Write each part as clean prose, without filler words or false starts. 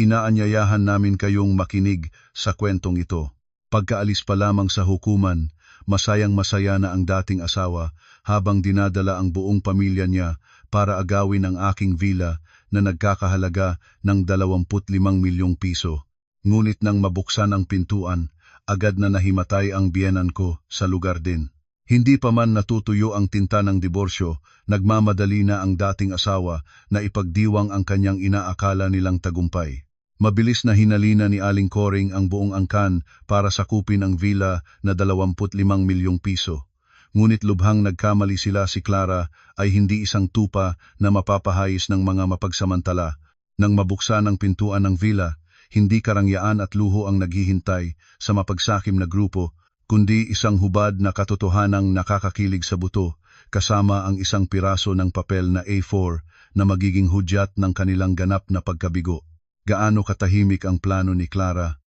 Inaanyayahan namin kayong makinig sa kwentong ito. Pagkaalis pa lamang sa hukuman, masayang-masaya na ang dating asawa habang dinadala ang buong pamilya niya para agawin ang aking villa na nagkakahalaga ng 25 milyong piso. Ngunit nang mabuksan ang pintuan, agad na nahimatay ang biyenan ko sa lugar din. Hindi pa man natutuyo ang tinta ng diborsyo, nagmamadali na ang dating asawa na ipagdiwang ang kanyang inaakala nilang tagumpay. Mabilis na hinalina ni Aling Coring ang buong angkan para sakupin ang villa na 25 milyong piso. Ngunit lubhang nagkamali sila. Si Clara ay hindi isang tupa na mapapahayis ng mga mapagsamantala. Nang mabuksan ang pintuan ng villa, hindi karangyaan at luho ang naghihintay sa mapagsakim na grupo, kundi isang hubad na katotohanang nakakakilig sa buto, kasama ang isang piraso ng papel na A4 na magiging hudyat ng kanilang ganap na pagkabigo. Gaano katahimik ang plano ni Clara,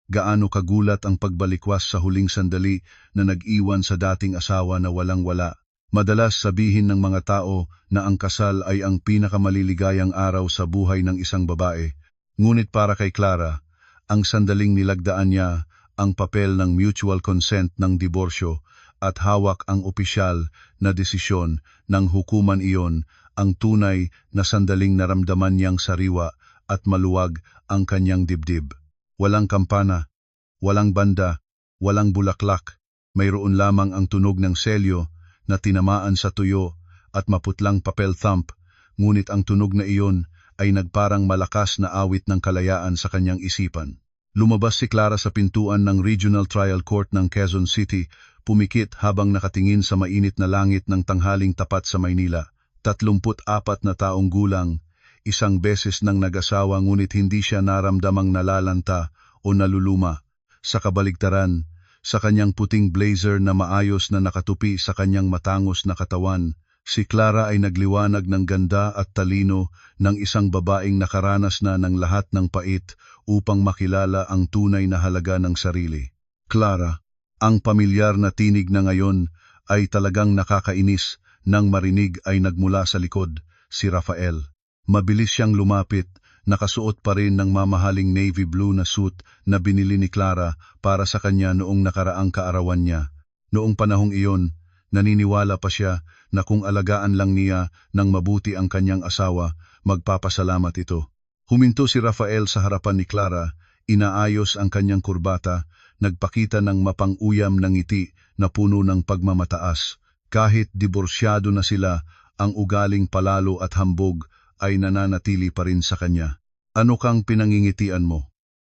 gaano kagulat ang pagbalikwas sa huling sandali na nag-iwan sa dating asawa na walang-wala. Madalas sabihin ng mga tao na ang kasal ay ang pinakamaliligayang araw sa buhay ng isang babae. Ngunit para kay Clara, ang sandaling nilagdaan niya ang papel ng mutual consent ng diborsyo at hawak ang opisyal na desisyon ng hukuman iyon, ang tunay na sandaling naramdaman niyang sariwa at maluwag ang kanyang dibdib. Walang kampana, walang banda, walang bulaklak, mayroon lamang ang tunog ng selyo na tinamaan sa tuyo at maputlang papel thump, ngunit ang tunog na iyon ay nagparang malakas na awit ng kalayaan sa kanyang isipan. Lumabas si Clara sa pintuan ng Regional Trial Court ng Quezon City, pumikit habang nakatingin sa mainit na langit ng tanghaling tapat sa Maynila. 34 na taong gulang, isang beses nang nag-asawa ngunit hindi siya naramdamang nalalanta o naluluma. Sa kabaligtaran, sa kanyang puting blazer na maayos na nakatupi sa kanyang matangos na katawan, si Clara ay nagliwanag ng ganda at talino ng isang babaeng nakaranas na ng lahat ng pait upang makilala ang tunay na halaga ng sarili. Clara, ang pamilyar na tinig na ngayon ay talagang nakakainis. Nang marinig ay nagmula sa likod si Rafael. Mabilis siyang lumapit, nakasuot pa rin ng mamahaling navy blue na suit na binili ni Clara para sa kanya noong nakaraang kaarawan niya. Noong panahong iyon, naniniwala pa siya na kung alagaan lang niya ng mabuti ang kanyang asawa, magpapasalamat ito. Huminto si Rafael sa harapan ni Clara, inaayos ang kanyang kurbata, nagpakita ng mapang-uyam na ngiti na puno ng pagmamataas. Kahit diborsyado na sila, ang ugaling palalo at hambog ay nananatili pa rin sa kanya. Ano kang pinangingitian mo?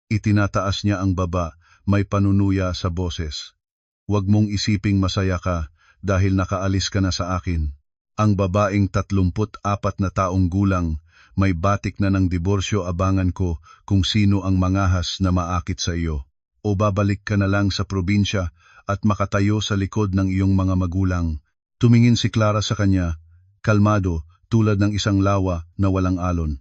Itinataas niya ang baba, may panunuya sa boses. Huwag mong isiping masaya ka dahil nakaalis ka na sa akin. Ang babaeng 34 na taong gulang, may batik na ng diborsyo. Abangan ko kung sino ang mangahas na maakit sa iyo. O babalik ka na lang sa probinsya at makatayo sa likod ng iyong mga magulang. Tumingin si Clara sa kanya, kalmado, tulad ng isang lawa na walang alon.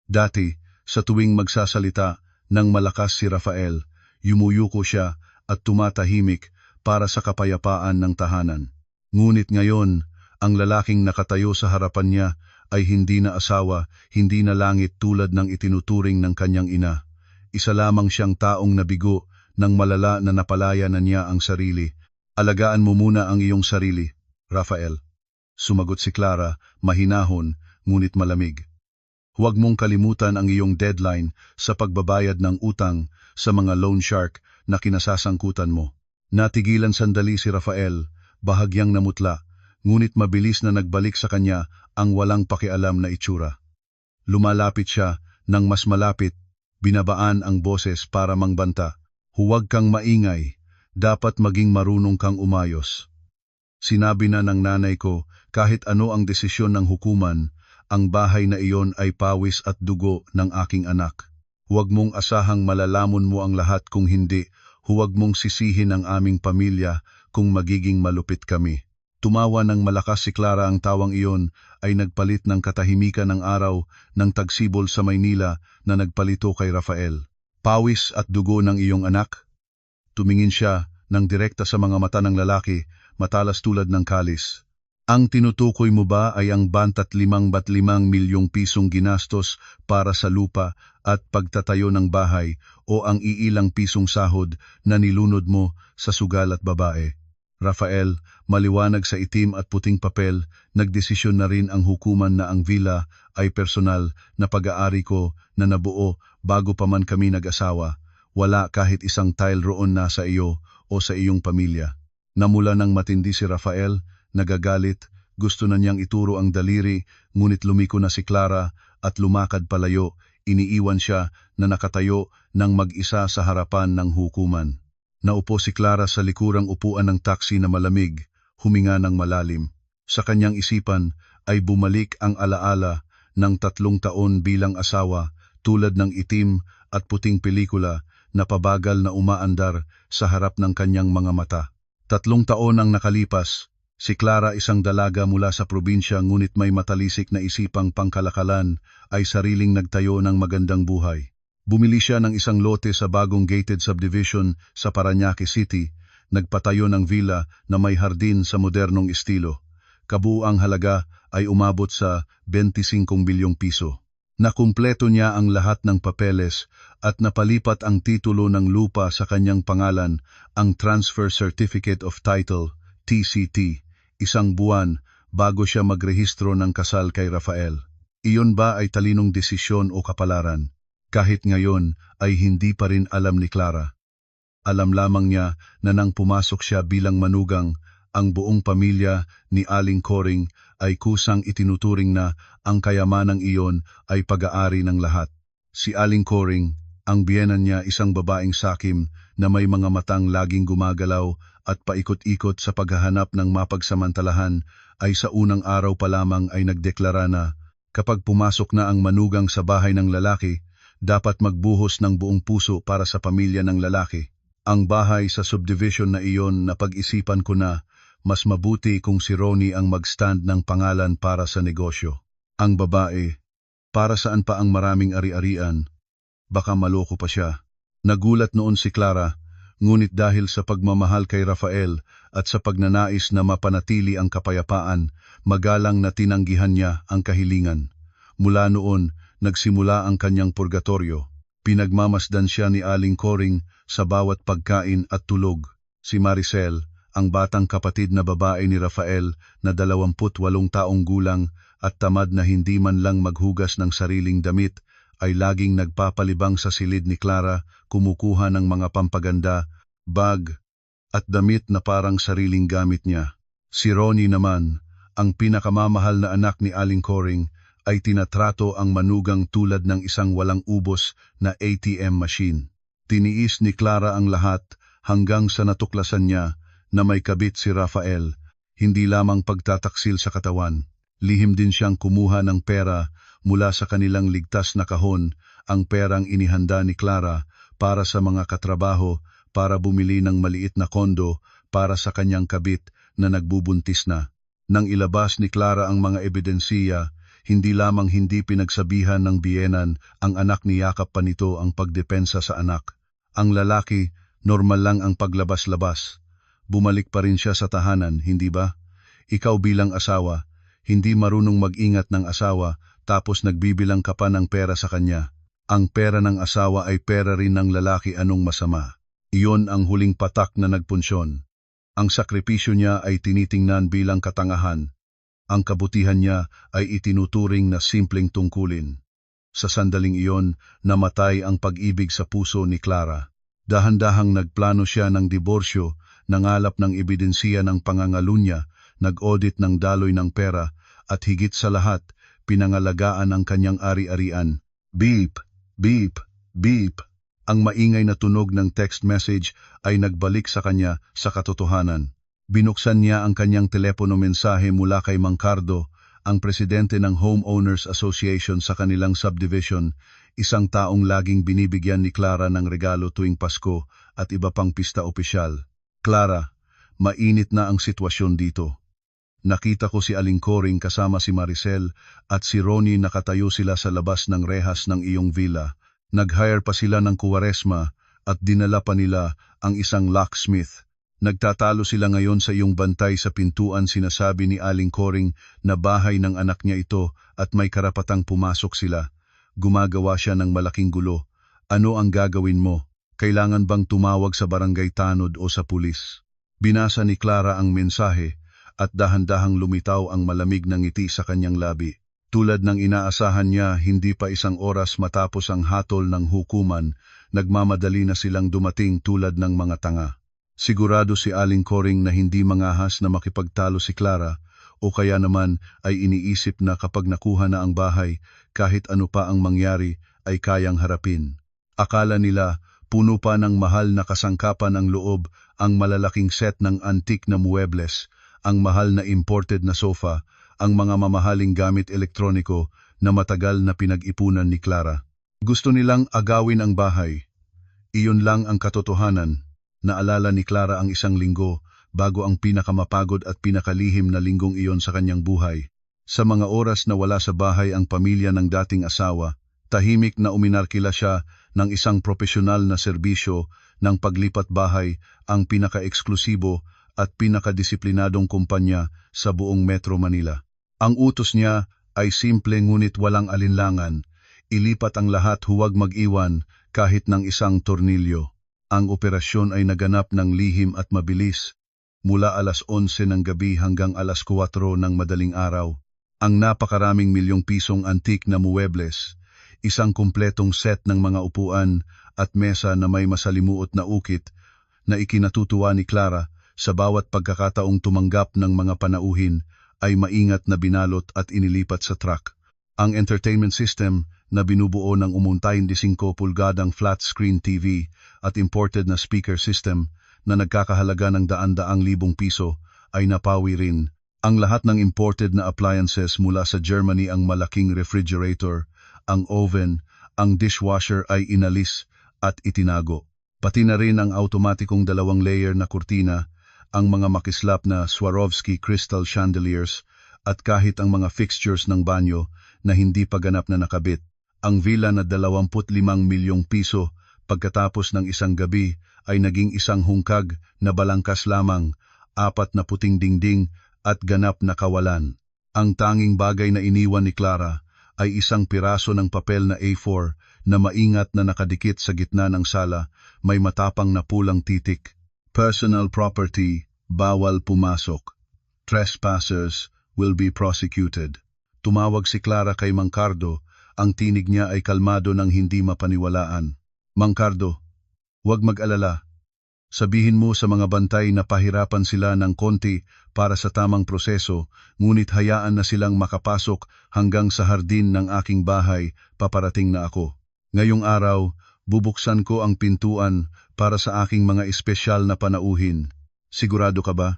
Dati, sa tuwing magsasalita ng malakas si Rafael, yumuyuko siya at tumatahimik para sa kapayapaan ng tahanan. Ngunit ngayon, ang lalaking nakatayo sa harapan niya ay hindi na asawa, hindi na langit tulad ng itinuturing ng kanyang ina. Isa lamang siyang taong nabigo nang malala na napalaya na niya ang sarili. Alagaan mo muna ang iyong sarili, Rafael. Sumagot si Clara, mahinahon, ngunit malamig. Huwag mong kalimutan ang iyong deadline sa pagbabayad ng utang sa mga loan shark na kinasasangkutan mo. Natigilan sandali si Rafael, bahagyang namutla, ngunit mabilis na nagbalik sa kanya ang walang pakialam na itsura. Lumalapit siya, nang mas malapit, binabaan ang boses para mangbanta. Huwag kang maingay, dapat maging marunong kang umayos. Sinabi na ng nanay ko, kahit ano ang desisyon ng hukuman, ang bahay na iyon ay pawis at dugo ng aking anak. Huwag mong asahang malalamon mo ang lahat, kung hindi, huwag mong sisihin ang aming pamilya kung magiging malupit kami. Tumawa ng malakas si Clara. Ang tawang iyon ay nagpalit ng katahimikan ng araw ng tagsibol sa Maynila na nagpalito kay Rafael. Pawis at dugo ng iyong anak? Tumingin siya ng direkta sa mga mata ng lalaki, matalas tulad ng kalis. Ang tinutukoy mo ba ay ang 25 milyong pisong ginastos para sa lupa at pagtatayo ng bahay o ang iilang pisong sahod na nilunod mo sa sugal at babae? Rafael, maliwanag sa itim at puting papel, nagdesisyon na rin ang hukuman na ang villa ay personal na pag-aari ko na nabuo bago pa man kami nag-asawa. Wala kahit isang tile roon na sa iyo o sa iyong pamilya. Namula ng matindi si Rafael, nagagalit, gusto na niyang ituro ang daliri, ngunit lumiko na si Clara at lumakad palayo, iniiwan siya na nakatayo ng mag-isa sa harapan ng hukuman. Naupo si Clara sa likurang upuan ng taksi na malamig, huminga ng malalim. Sa kanyang isipan ay bumalik ang alaala ng 3 taon bilang asawa, tulad ng itim at puting pelikula na pabagal na umaandar sa harap ng kanyang mga mata. 3 taon ang nakalipas. Si Clara, isang dalaga mula sa probinsya ngunit may matalisik na isipang pangkalakalan, ay sariling nagtayo ng magandang buhay. Bumili siya ng isang lote sa bagong gated subdivision sa Parañaque City, nagpatayo ng villa na may hardin sa modernong estilo. Kabuuang halaga ay umabot sa 25 bilyong piso. Nakumpleto niya ang lahat ng papeles at napalipat ang titulo ng lupa sa kanyang pangalan, ang Transfer Certificate of Title, TCT. 1 buwan bago siya magrehistro ng kasal kay Rafael. Iyon ba ay talinong desisyon o kapalaran? Kahit ngayon ay hindi pa rin alam ni Clara. Alam lamang niya na nang pumasok siya bilang manugang, ang buong pamilya ni Aling Coring ay kusang itinuturing na ang kayamanang iyon ay pag-aari ng lahat. Si Aling Coring, ang biyenan niya, isang babaeng sakim na may mga matang laging gumagalaw at paikot-ikot sa paghahanap ng mapagsamantalahan, ay sa unang araw pa lamang ay nagdeklara na kapag pumasok na ang manugang sa bahay ng lalaki, dapat magbuhos ng buong puso para sa pamilya ng lalaki. Ang bahay sa subdivision na iyon, na pag-isipan ko na mas mabuti kung si Ronnie ang mag-stand ng pangalan para sa negosyo. Ang babae, para saan pa ang maraming ari-arian? Baka maloko pa siya. Nagulat noon si Clara, ngunit dahil sa pagmamahal kay Rafael at sa pagnanais na mapanatili ang kapayapaan, magalang na tinanggihan niya ang kahilingan. Mula noon, nagsimula ang kanyang purgatorio. Pinagmamasdan siya ni Aling Coring sa bawat pagkain at tulog. Si Maricel, ang batang kapatid na babae ni Rafael na 28 taong gulang at tamad na hindi man lang maghugas ng sariling damit, ay laging nagpapalibang sa silid ni Clara, kumukuha ng mga pampaganda, bag, at damit na parang sariling gamit niya. Si Ronnie naman, ang pinakamamahal na anak ni Aling Coring, ay tinatrato ang manugang tulad ng isang walang ubos na ATM machine. Tiniis ni Clara ang lahat hanggang sa natuklasan niya na may kabit si Rafael, hindi lamang pagtataksil sa katawan. Lihim din siyang kumuha ng pera mula sa kanilang ligtas na kahon, ang perang inihanda ni Clara para sa mga katrabaho, para bumili ng maliit na kondo para sa kanyang kabit na nagbubuntis na. Nang ilabas ni Clara ang mga ebidensiya, hindi lamang hindi pinagsabihan ng biyenan, ang anak niyakap pa nito ang pagdepensa sa anak. Ang lalaki, normal lang ang paglabas-labas. Bumalik pa rin siya sa tahanan, hindi ba? Ikaw bilang asawa, hindi marunong mag-ingat ng asawa, tapos nagbibilang ka pa ng pera sa kanya. Ang pera ng asawa ay pera rin ng lalaki, anong masama? Iyon ang huling patak na nagpunsyon. Ang sakripisyo niya ay tinitingnan bilang katangahan. Ang kabutihan niya ay itinuturing na simpleng tungkulin. Sa sandaling iyon, namatay ang pag-ibig sa puso ni Clara. Dahan-dahang nagplano siya ng diborsyo, nangalap ng ebidensiya ng pangangalunya, nag-audit ng daloy ng pera, at higit sa lahat, pinangalagaan ang kanyang ari-arian. Beep, beep, beep. Ang maingay na tunog ng text message ay nagbalik sa kanya sa katotohanan. Binuksan niya ang kanyang telepono, mensahe mula kay Mang Cardo, ang presidente ng Homeowners Association sa kanilang subdivision, isang taong laging binibigyan ni Clara ng regalo tuwing Pasko at iba pang pista opisyal. Clara, mainit na ang sitwasyon dito. Nakita ko si Aling Coring kasama si Maricel at si Ronnie, nakatayo sila sa labas ng rehas ng iyong villa. Nag-hire pa sila ng Kuwaresma at dinala pa nila ang isang locksmith. Nagtatalo sila ngayon sa iyong bantay sa pintuan, sinasabi ni Aling Coring na bahay ng anak niya ito at may karapatang pumasok sila. Gumagawa siya ng malaking gulo. Ano ang gagawin mo? Kailangan bang tumawag sa barangay tanod o sa pulis? Binasa ni Clara ang mensahe at dahan-dahang lumitaw ang malamig na ngiti sa kanyang labi. Tulad ng inaasahan niya, hindi pa isang oras matapos ang hatol ng hukuman, nagmamadali na silang dumating tulad ng mga tanga. Sigurado si Aling Coring na hindi mangahas na makipagtalo si Clara o kaya naman ay iniisip na kapag nakuha na ang bahay, kahit ano pa ang mangyari ay kayang harapin. Akala nila puno pa ng mahal na kasangkapan ang loob, ang malalaking set ng antique na muebles, ang mahal na imported na sofa, ang mga mamahaling gamit elektroniko na matagal na pinag-ipunan ni Clara. Gusto nilang agawin ang bahay. Iyon lang ang katotohanan. Naalala ni Clara ang isang linggo bago ang pinakamapagod at pinakalihim na linggong iyon sa kanyang buhay. Sa mga oras na wala sa bahay ang pamilya ng dating asawa, tahimik na uminarkila siya ng isang profesional na serbisyo ng paglipat bahay, ang pinaka-eksklusibo at pinakadisiplinadong kumpanya sa buong Metro Manila. Ang utos niya ay simple ngunit walang alinlangan. Ilipat ang lahat, huwag mag-iwan kahit ng isang tornilyo. Ang operasyon ay naganap ng lihim at mabilis, mula alas 11 ng gabi hanggang alas 4 ng madaling araw. Ang napakaraming milyong pisong antique na muebles, isang kumpletong set ng mga upuan at mesa na may masalimuot na ukit na ikinatutuwa ni Clara sa bawat pagkakataong tumanggap ng mga panauhin ay maingat na binalot at inilipat sa truck. Ang entertainment system na binubuo ng umuntayong 15 pulgadang flat-screen TV at imported na speaker system na nagkakahalaga ng daan-daang libong piso ay napawi rin. Ang lahat ng imported na appliances mula sa Germany, ang malaking refrigerator, ang oven, ang dishwasher ay inalis at itinago. Pati na rin ang automatikong 2-layer na kurtina, ang mga makislap na Swarovski crystal chandeliers at kahit ang mga fixtures ng banyo na hindi pa ganap na nakabit. Ang villa na 25 milyong piso pagkatapos ng isang gabi ay naging isang hungkag na balangkas lamang, 4 na puting dingding at ganap na kawalan. Ang tanging bagay na iniwan ni Clara ay isang piraso ng papel na A4 na maingat na nakadikit sa gitna ng sala, may matapang na pulang titik. Personal property, bawal pumasok. Trespassers will be prosecuted. Tumawag si Clara kay Mang Cardo, ang tinig niya ay kalmado ng hindi mapaniwalaan. Mang Cardo, huwag mag-alala. Sabihin mo sa mga bantay na pahirapan sila ng konti para sa tamang proseso, ngunit hayaan na silang makapasok hanggang sa hardin ng aking bahay, paparating na ako. Ngayong araw, bubuksan ko ang pintuan para sa aking mga espesyal na panauhin. Sigurado ka ba?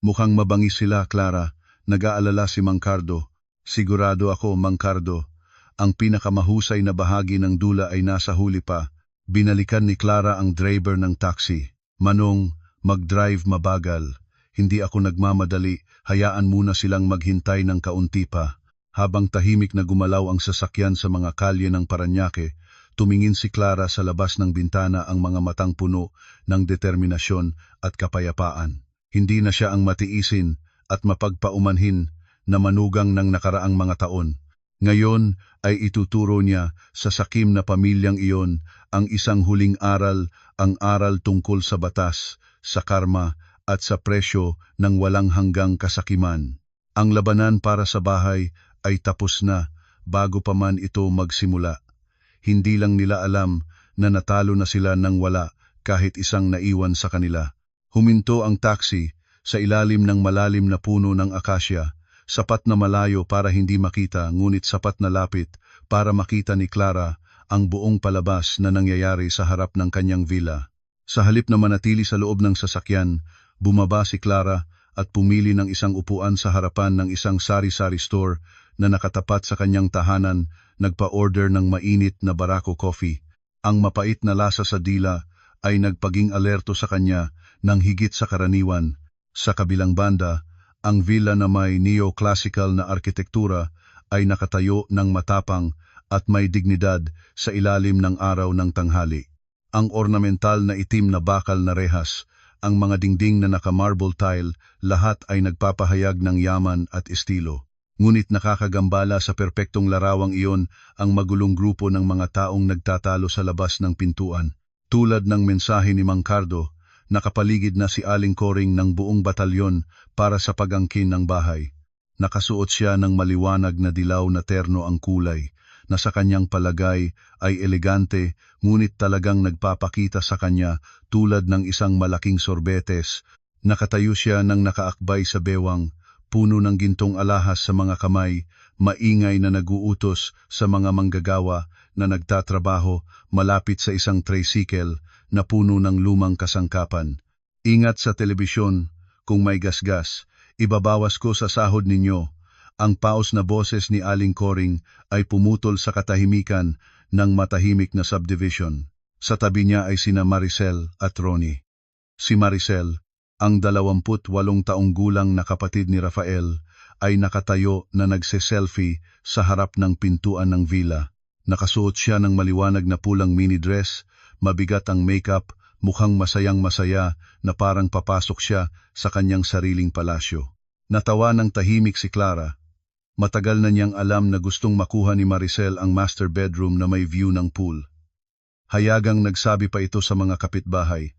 Mukhang mabangis sila, Clara. Nag-aalala si Mang Cardo. Sigurado ako, Mang Cardo. Ang pinakamahusay na bahagi ng dula ay nasa huli pa. Binalikan ni Clara ang driver ng taxi. Manong, mag-drive mabagal. Hindi ako nagmamadali, hayaan muna silang maghintay ng kaunti pa. Habang tahimik na gumalaw ang sasakyan sa mga kalye ng Parañaque, tumingin si Clara sa labas ng bintana, ang mga matang puno ng determinasyon at kapayapaan. Hindi na siya ang matiisin at mapagpaumanhin na manugang ng nakaraang mga taon. Ngayon ay ituturo niya sa sakim na pamilyang iyon ang isang huling aral, ang aral tungkol sa batas, sa karma at sa presyo ng walang hanggang kasakiman. Ang labanan para sa bahay ay tapos na bago pa man ito magsimula. Hindi lang nila alam na natalo na sila nang wala kahit isang naiwan sa kanila. Huminto ang taxi sa ilalim ng malalim na puno ng akasya. Sapat na malayo para hindi makita, ngunit sapat na lapit para makita ni Clara ang buong palabas na nangyayari sa harap ng kanyang villa. Sa halip na manatili sa loob ng sasakyan, bumaba si Clara at pumili ng isang upuan sa harapan ng isang sari-sari store na nakatapat sa kanyang tahanan. Nagpa-order ng mainit na Barako coffee. Ang mapait na lasa sa dila ay nagpaging alerto sa kanya ng higit sa karaniwan. Sa kabilang banda, ang villa na may neo-classical na arkitektura ay nakatayo ng matapang at may dignidad sa ilalim ng araw ng tanghali. Ang ornamental na itim na bakal na rehas ang mga dingding na naka-marble tile, lahat ay nagpapahayag ng yaman at estilo. Ngunit nakakagambala sa perpektong larawang iyon ang magulong grupo ng mga taong nagtatalo sa labas ng pintuan. Tulad ng mensahe ni Mang Cardo, nakapaligid na si Aling Coring ng buong batalyon para sa pag-angkin ng bahay. Nakasuot siya ng maliwanag na dilaw na terno ang kulay, na sa kanyang palagay ay elegante, ngunit talagang nagpapakita sa kanya tulad ng isang malaking sorbetes. Nakatayo siya ng nakaakbay sa bewang, puno ng gintong alahas sa mga kamay, maingay na naguutos sa mga manggagawa na nagtatrabaho malapit sa isang tricycle na puno ng lumang kasangkapan. Ingat sa telebisyon, kung may gasgas, ibabawas ko sa sahod ninyo. Ang paos na boses ni Aling Coring ay pumutol sa katahimikan ng matahimik na subdivision. Sa tabi niya ay sina Maricel at Ronnie. Si Maricel, ang 28 taong gulang na kapatid ni Rafael, ay nakatayo na nagse-selfie sa harap ng pintuan ng villa. Nakasuot siya ng maliwanag na pulang mini dress, mabigat ang makeup, mukhang masayang-masaya na parang papasok siya sa kanyang sariling palasyo. Natawa ng tahimik si Clara. Matagal na niyang alam na gustong makuha ni Maricel ang master bedroom na may view ng pool. Hayagang nagsabi pa ito sa mga kapitbahay,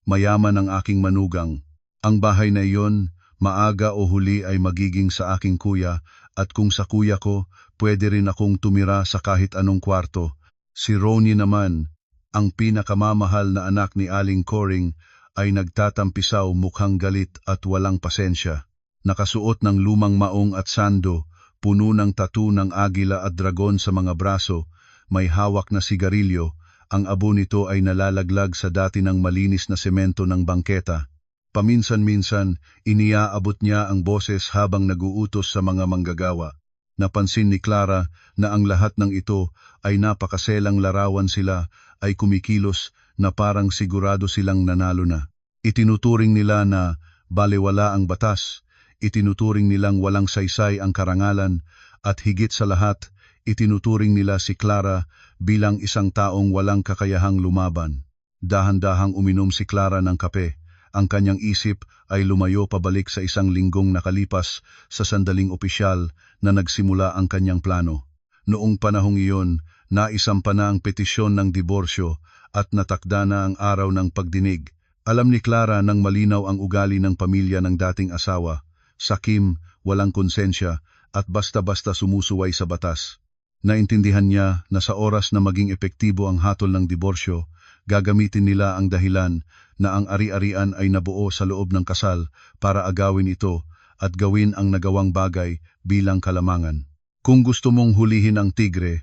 "Mayaman ang aking manugang. Ang bahay na iyon, maaga o huli ay magiging sa aking kuya, at kung sa kuya ko, pwede rin akong tumira sa kahit anong kwarto." Si Ronnie naman, ang pinakamamahal na anak ni Aling Coring, ay nagtatampisaw mukhang galit at walang pasensya. Nakasuot ng lumang maong at sando, puno ng tattoo ng agila at dragon sa mga braso, may hawak na sigarilyo. Ang abo nito ay nalalaglag sa dati ng malinis na semento ng bangketa. Paminsan-minsan, iniaabot niya ang boses habang naguutos sa mga manggagawa. Napansin ni Clara na ang lahat ng ito ay napakaselang larawan, sila ay kumikilos na parang sigurado silang nanalo na. Itinuturing nila na balewala ang batas, itinuturing nilang walang saysay ang karangalan, at higit sa lahat, itinuturing nila si Clara bilang isang taong walang kakayahang lumaban. Dahan-dahang uminom si Clara ng kape. Ang kanyang isip ay lumayo pabalik sa isang linggong nakalipas sa sandaling opisyal na nagsimula ang kanyang plano. Noong panahong iyon, naisampa na ang petisyon ng diborsyo at natakda na ang araw ng pagdinig. Alam ni Clara nang malinaw ang ugali ng pamilya ng dating asawa, sakim, walang konsensya, at basta-basta sumusuway sa batas. Naintindihan niya na sa oras na maging epektibo ang hatol ng diborsyo, gagamitin nila ang dahilan na ang ari-arian ay nabuo sa loob ng kasal para agawin ito at gawin ang nagawang bagay bilang kalamangan. Kung gusto mong hulihin ang tigre,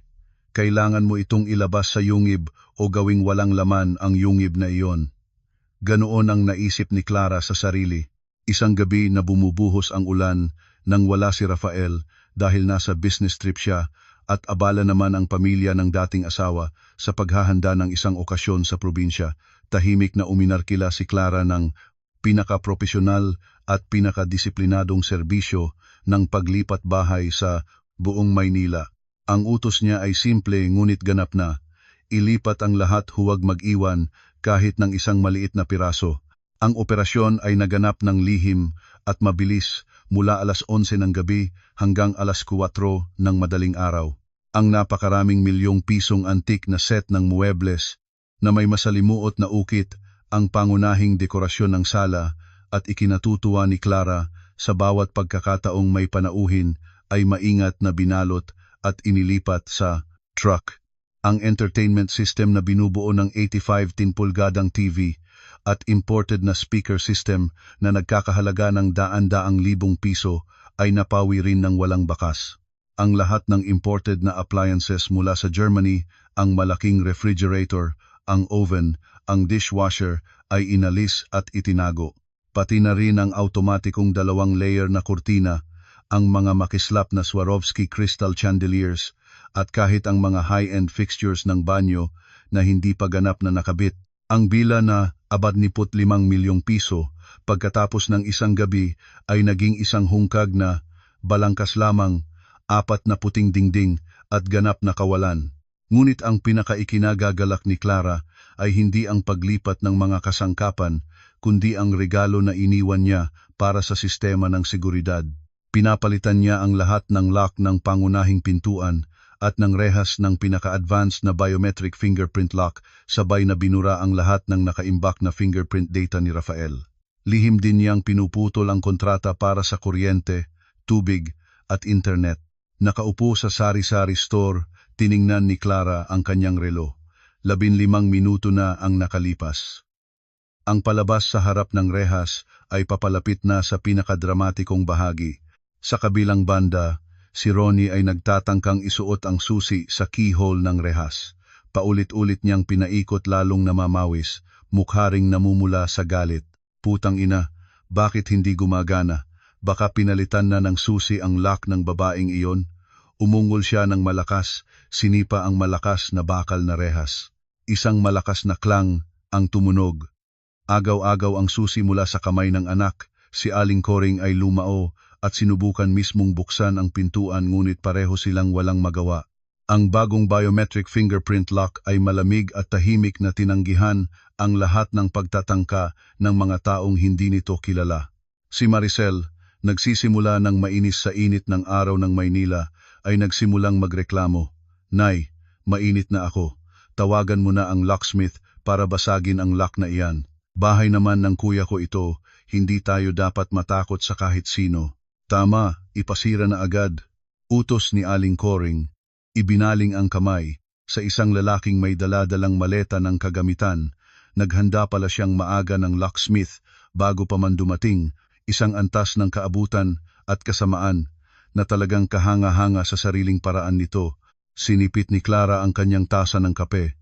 kailangan mo itong ilabas sa yungib o gawing walang laman ang yungib na iyon. Ganoon ang naisip ni Clara sa sarili. Isang gabi na bumubuhos ang ulan nang wala si Rafael dahil nasa business trip siya, at abala naman ang pamilya ng dating asawa sa paghahanda ng isang okasyon sa probinsya. Tahimik na uminarkila si Clara ng pinaka-profesional at pinaka-disiplinadong serbisyo ng paglipat bahay sa buong Maynila. Ang utos niya ay simple ngunit ganap na. Ilipat ang lahat, huwag mag-iwan kahit ng isang maliit na piraso. Ang operasyon ay naganap ng lihim at mabilis mula alas 11 ng gabi hanggang alas 4 ng madaling araw. Ang napakaraming milyong pisong antik na set ng muebles na may masalimuot na ukit ang pangunahing dekorasyon ng sala, at ikinatutuwa ni Clara sa bawat pagkakataong may panauhin ay maingat na binalot at inilipat sa truck. Ang entertainment system na binubuo ng 85 pulgadang TV at imported na speaker system na nagkakahalaga ng daan-daang libong piso ay napawi rin ng walang bakas. Ang lahat ng imported na appliances mula sa Germany, ang malaking refrigerator, ang oven, ang dishwasher ay inalis at itinago. Pati na rin ang automatikong 2-layer na kurtina, ang mga makislap na Swarovski crystal chandeliers, at kahit ang mga high-end fixtures ng banyo na hindi pa ganap na nakabit. Ang bila na 25 milyong piso pagkatapos ng isang gabi ay naging isang hungkag na balangkas lamang, 4 na puting dingding at ganap na kawalan. Ngunit ang pinakaikinagagalak ni Clara ay hindi ang paglipat ng mga kasangkapan, kundi ang regalo na iniwan niya para sa sistema ng seguridad. Pinapalitan niya ang lahat ng lock ng pangunahing pintuan at ng rehas ng pinaka-advanced na biometric fingerprint lock, sabay na binura ang lahat ng nakaimbak na fingerprint data ni Rafael. Lihim din niyang pinuputol ang kontrata para sa kuryente, tubig at internet. Nakaupo sa sari-sari store, tiningnan ni Clara ang kanyang relo. 15 minuto na ang nakalipas. Ang palabas sa harap ng rehas ay papalapit na sa pinakadramatikong bahagi. Sa kabilang banda, si Ronnie ay nagtatangkang isuot ang susi sa keyhole ng rehas. Paulit-ulit niyang pinaikot, lalong namamawis, mukha ring namumula sa galit. Putang ina, bakit hindi gumagana? Baka pinalitan na ng susi ang lock ng babaeng iyon. Umungol siya ng malakas, sinipa ang malakas na bakal na rehas. Isang malakas na klang ang tumunog. Agaw-agaw ang susi mula sa kamay ng anak. Si Aling Coring ay lumao at sinubukan mismong buksan ang pintuan, ngunit pareho silang walang magawa. Ang bagong biometric fingerprint lock ay malamig at tahimik na tinanggihan ang lahat ng pagtatangka ng mga taong hindi nito kilala. Si Maricel, nagsisimula ng mainis sa init ng araw ng Maynila, ay nagsimulang magreklamo. Nay, mainit na ako. Tawagan mo na ang locksmith para basagin ang lock na iyan. Bahay naman ng kuya ko ito, hindi tayo dapat matakot sa kahit sino. Tama, ipasira na agad. Utos ni Aling Coring. Ibinaling ang kamay sa isang lalaking may daladalang maleta ng kagamitan. Naghanda pala siyang maaga ng locksmith bago pa man dumating, isang antas ng kaabutan at kasamaan na talagang kahanga-hanga sa sariling paraan nito. Sinipit ni Clara ang kanyang tasa ng kape.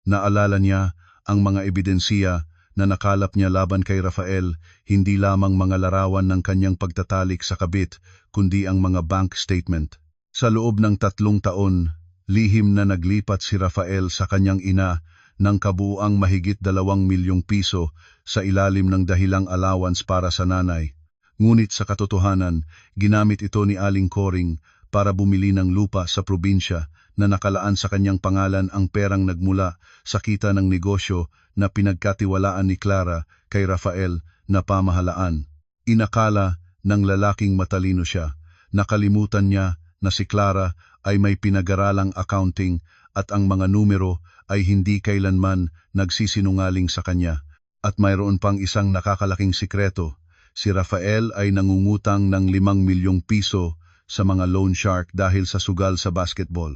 Naalala niya ang mga ebidensiya na nakalap niya laban kay Rafael, hindi lamang mga larawan ng kanyang pagtatalik sa kabit, kundi ang mga bank statement. Sa loob ng 3 taon, lihim na naglipat si Rafael sa kanyang ina ng kabuuang mahigit 2 milyong piso sa ilalim ng dahilang allowance para sa nanay. Ngunit sa katotohanan, ginamit ito ni Aling Coring para bumili ng lupa sa probinsya na nakalaan sa kanyang pangalan. Ang perang nagmula sa kita ng negosyo na pinagkatiwalaan ni Clara kay Rafael na pamahalaan. Inakala ng lalaking matalino siya. Nakalimutan niya na si Clara ay may pinag-aralang accounting at ang mga numero ay hindi kailanman nagsisinungaling sa kanya. At mayroon pang isang nakakalaking sikreto. Si Rafael ay nangungutang ng 5 milyong piso sa mga loan shark dahil sa sugal sa basketball.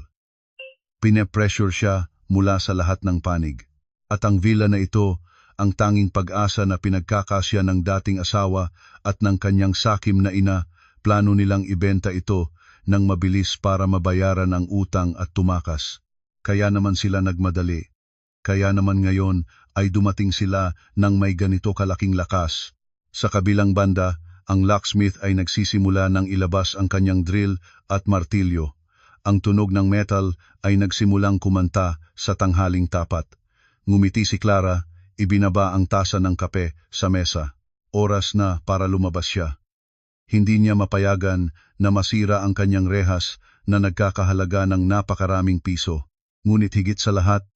Pine-pressure siya mula sa lahat ng panig. At ang villa na ito, ang tanging pag-asa na pinagkakasya ng dating asawa at ng kanyang sakim na ina, plano nilang ibenta ito ng mabilis para mabayaran ang utang at tumakas. Kaya naman sila nagmadali. Kaya naman ngayon ay dumating sila ng may ganito kalaking lakas. Sa kabilang banda, ang locksmith ay nagsisimula ng ilabas ang kanyang drill at martilyo. Ang tunog ng metal ay nagsimulang kumanta sa tanghaling tapat. Ngumiti si Clara, ibinaba ang tasa ng kape sa mesa. Oras na para lumabas siya. Hindi niya mapayagan na masira ang kanyang rehas na nagkakahalaga ng napakaraming piso. Ngunit higit sa lahat,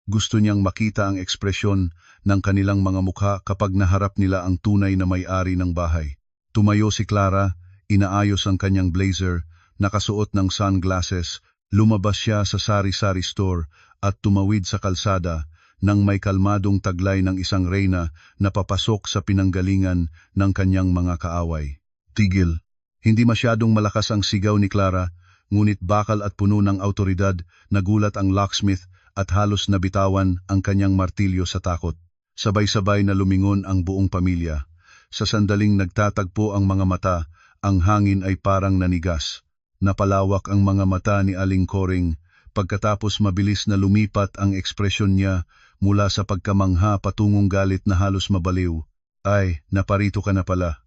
gusto niyang makita ang ekspresyon ng kanilang mga mukha kapag naharap nila ang tunay na may-ari ng bahay. Tumayo si Clara, inaayos ang kanyang blazer, nakasuot ng sunglasses, lumabas siya sa sari-sari store at tumawid sa kalsada nang may kalmadong taglay ng isang reyna na papasok sa pinanggalingan ng kanyang mga kaaway. Tigil. Hindi masyadong malakas ang sigaw ni Clara, ngunit bakal at puno ng autoridad. Nagulat ang locksmith at halos nabitawan ang kanyang martilyo sa takot. Sabay-sabay na lumingon ang buong pamilya. Sa sandaling nagtatagpo ang mga mata, ang hangin ay parang nanigas. Napalawak ang mga mata ni Aling Coring, pagkatapos mabilis na lumipat ang ekspresyon niya mula sa pagkamangha patungong galit na halos mabaliw. Ay, naparito ka na pala.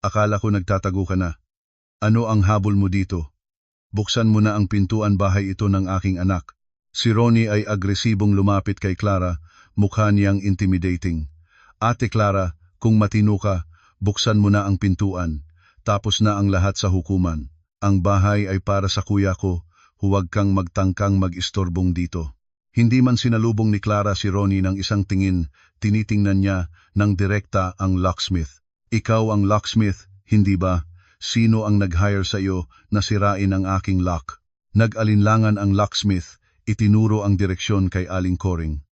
Akala ko nagtatago ka na. Ano ang habol mo dito? Buksan mo na ang pintuan, bahay ito ng aking anak. Si Ronnie ay agresibong lumapit kay Clara, mukha niyang intimidating. Ate Clara, kung matino ka, buksan mo na ang pintuan. Tapos na ang lahat sa hukuman. Ang bahay ay para sa kuya ko, huwag kang magtangkang mag-istorbong dito. Hindi man sinalubong ni Clara si Ronnie ng isang tingin, tinitingnan niya ng direkta ang locksmith. Ikaw ang locksmith, hindi ba? Sino ang nag-hire sa iyo na sirain ang aking lock? Nag-alinlangan ang locksmith, itinuro ang direksyon kay Aling Coring.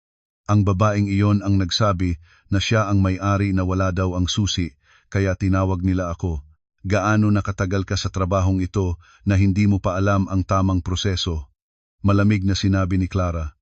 Ang babaeng iyon ang nagsabi na siya ang may-ari na wala daw ang susi, kaya tinawag nila ako. Gaano nakatagal ka sa trabahong ito na hindi mo pa alam ang tamang proseso? Malamig na sinabi ni Clara.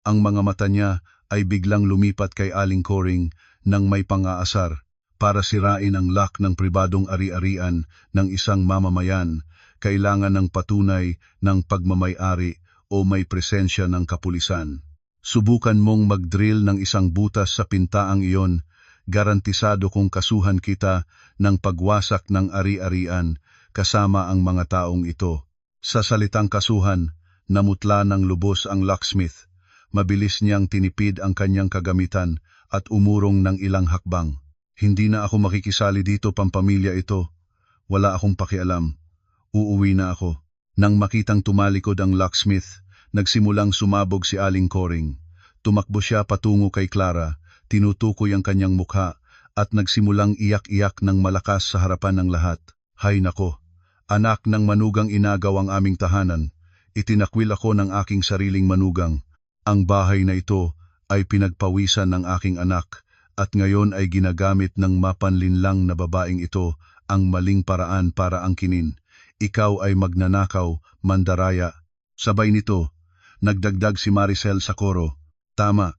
Ang mga mata niya ay biglang lumipat kay Aling Coring nang may pang-aasar para sirain ang lock ng pribadong ari-arian ng isang mamamayan. Kailangan ng patunay ng pagmamay-ari o may presensya ng kapulisan. Subukan mong mag-drill ng isang butas sa pintaang iyon, garantisado kong kasuhan kita ng pagwasak ng ari-arian kasama ang mga taong ito. Sa salitang kasuhan, namutla ng lubos ang locksmith. Mabilis niyang tinipid ang kanyang kagamitan at umurong ng ilang hakbang. Hindi na ako makikisali dito, pampamilya ito. Wala akong pakialam. Uuwi na ako. Nang makitang tumalikod ang locksmith, nagsimulang sumabog si Aling Coring. Tumakbo siya patungo kay Clara, tinutukoy ang kanyang mukha at nagsimulang iyak-iyak ng malakas sa harapan ng lahat. Hay nako, anak ng manugang inagaw ang aming tahanan. Itinakwil ako ng aking sariling manugang. Ang bahay na ito ay pinagpawisan ng aking anak at ngayon ay ginagamit ng mapanlinlang na babaeng ito ang maling paraan para angkinin. Ikaw ay magnanakaw, mandaraya. Sabay nito, nagdagdag si Maricel sa koro. Tama,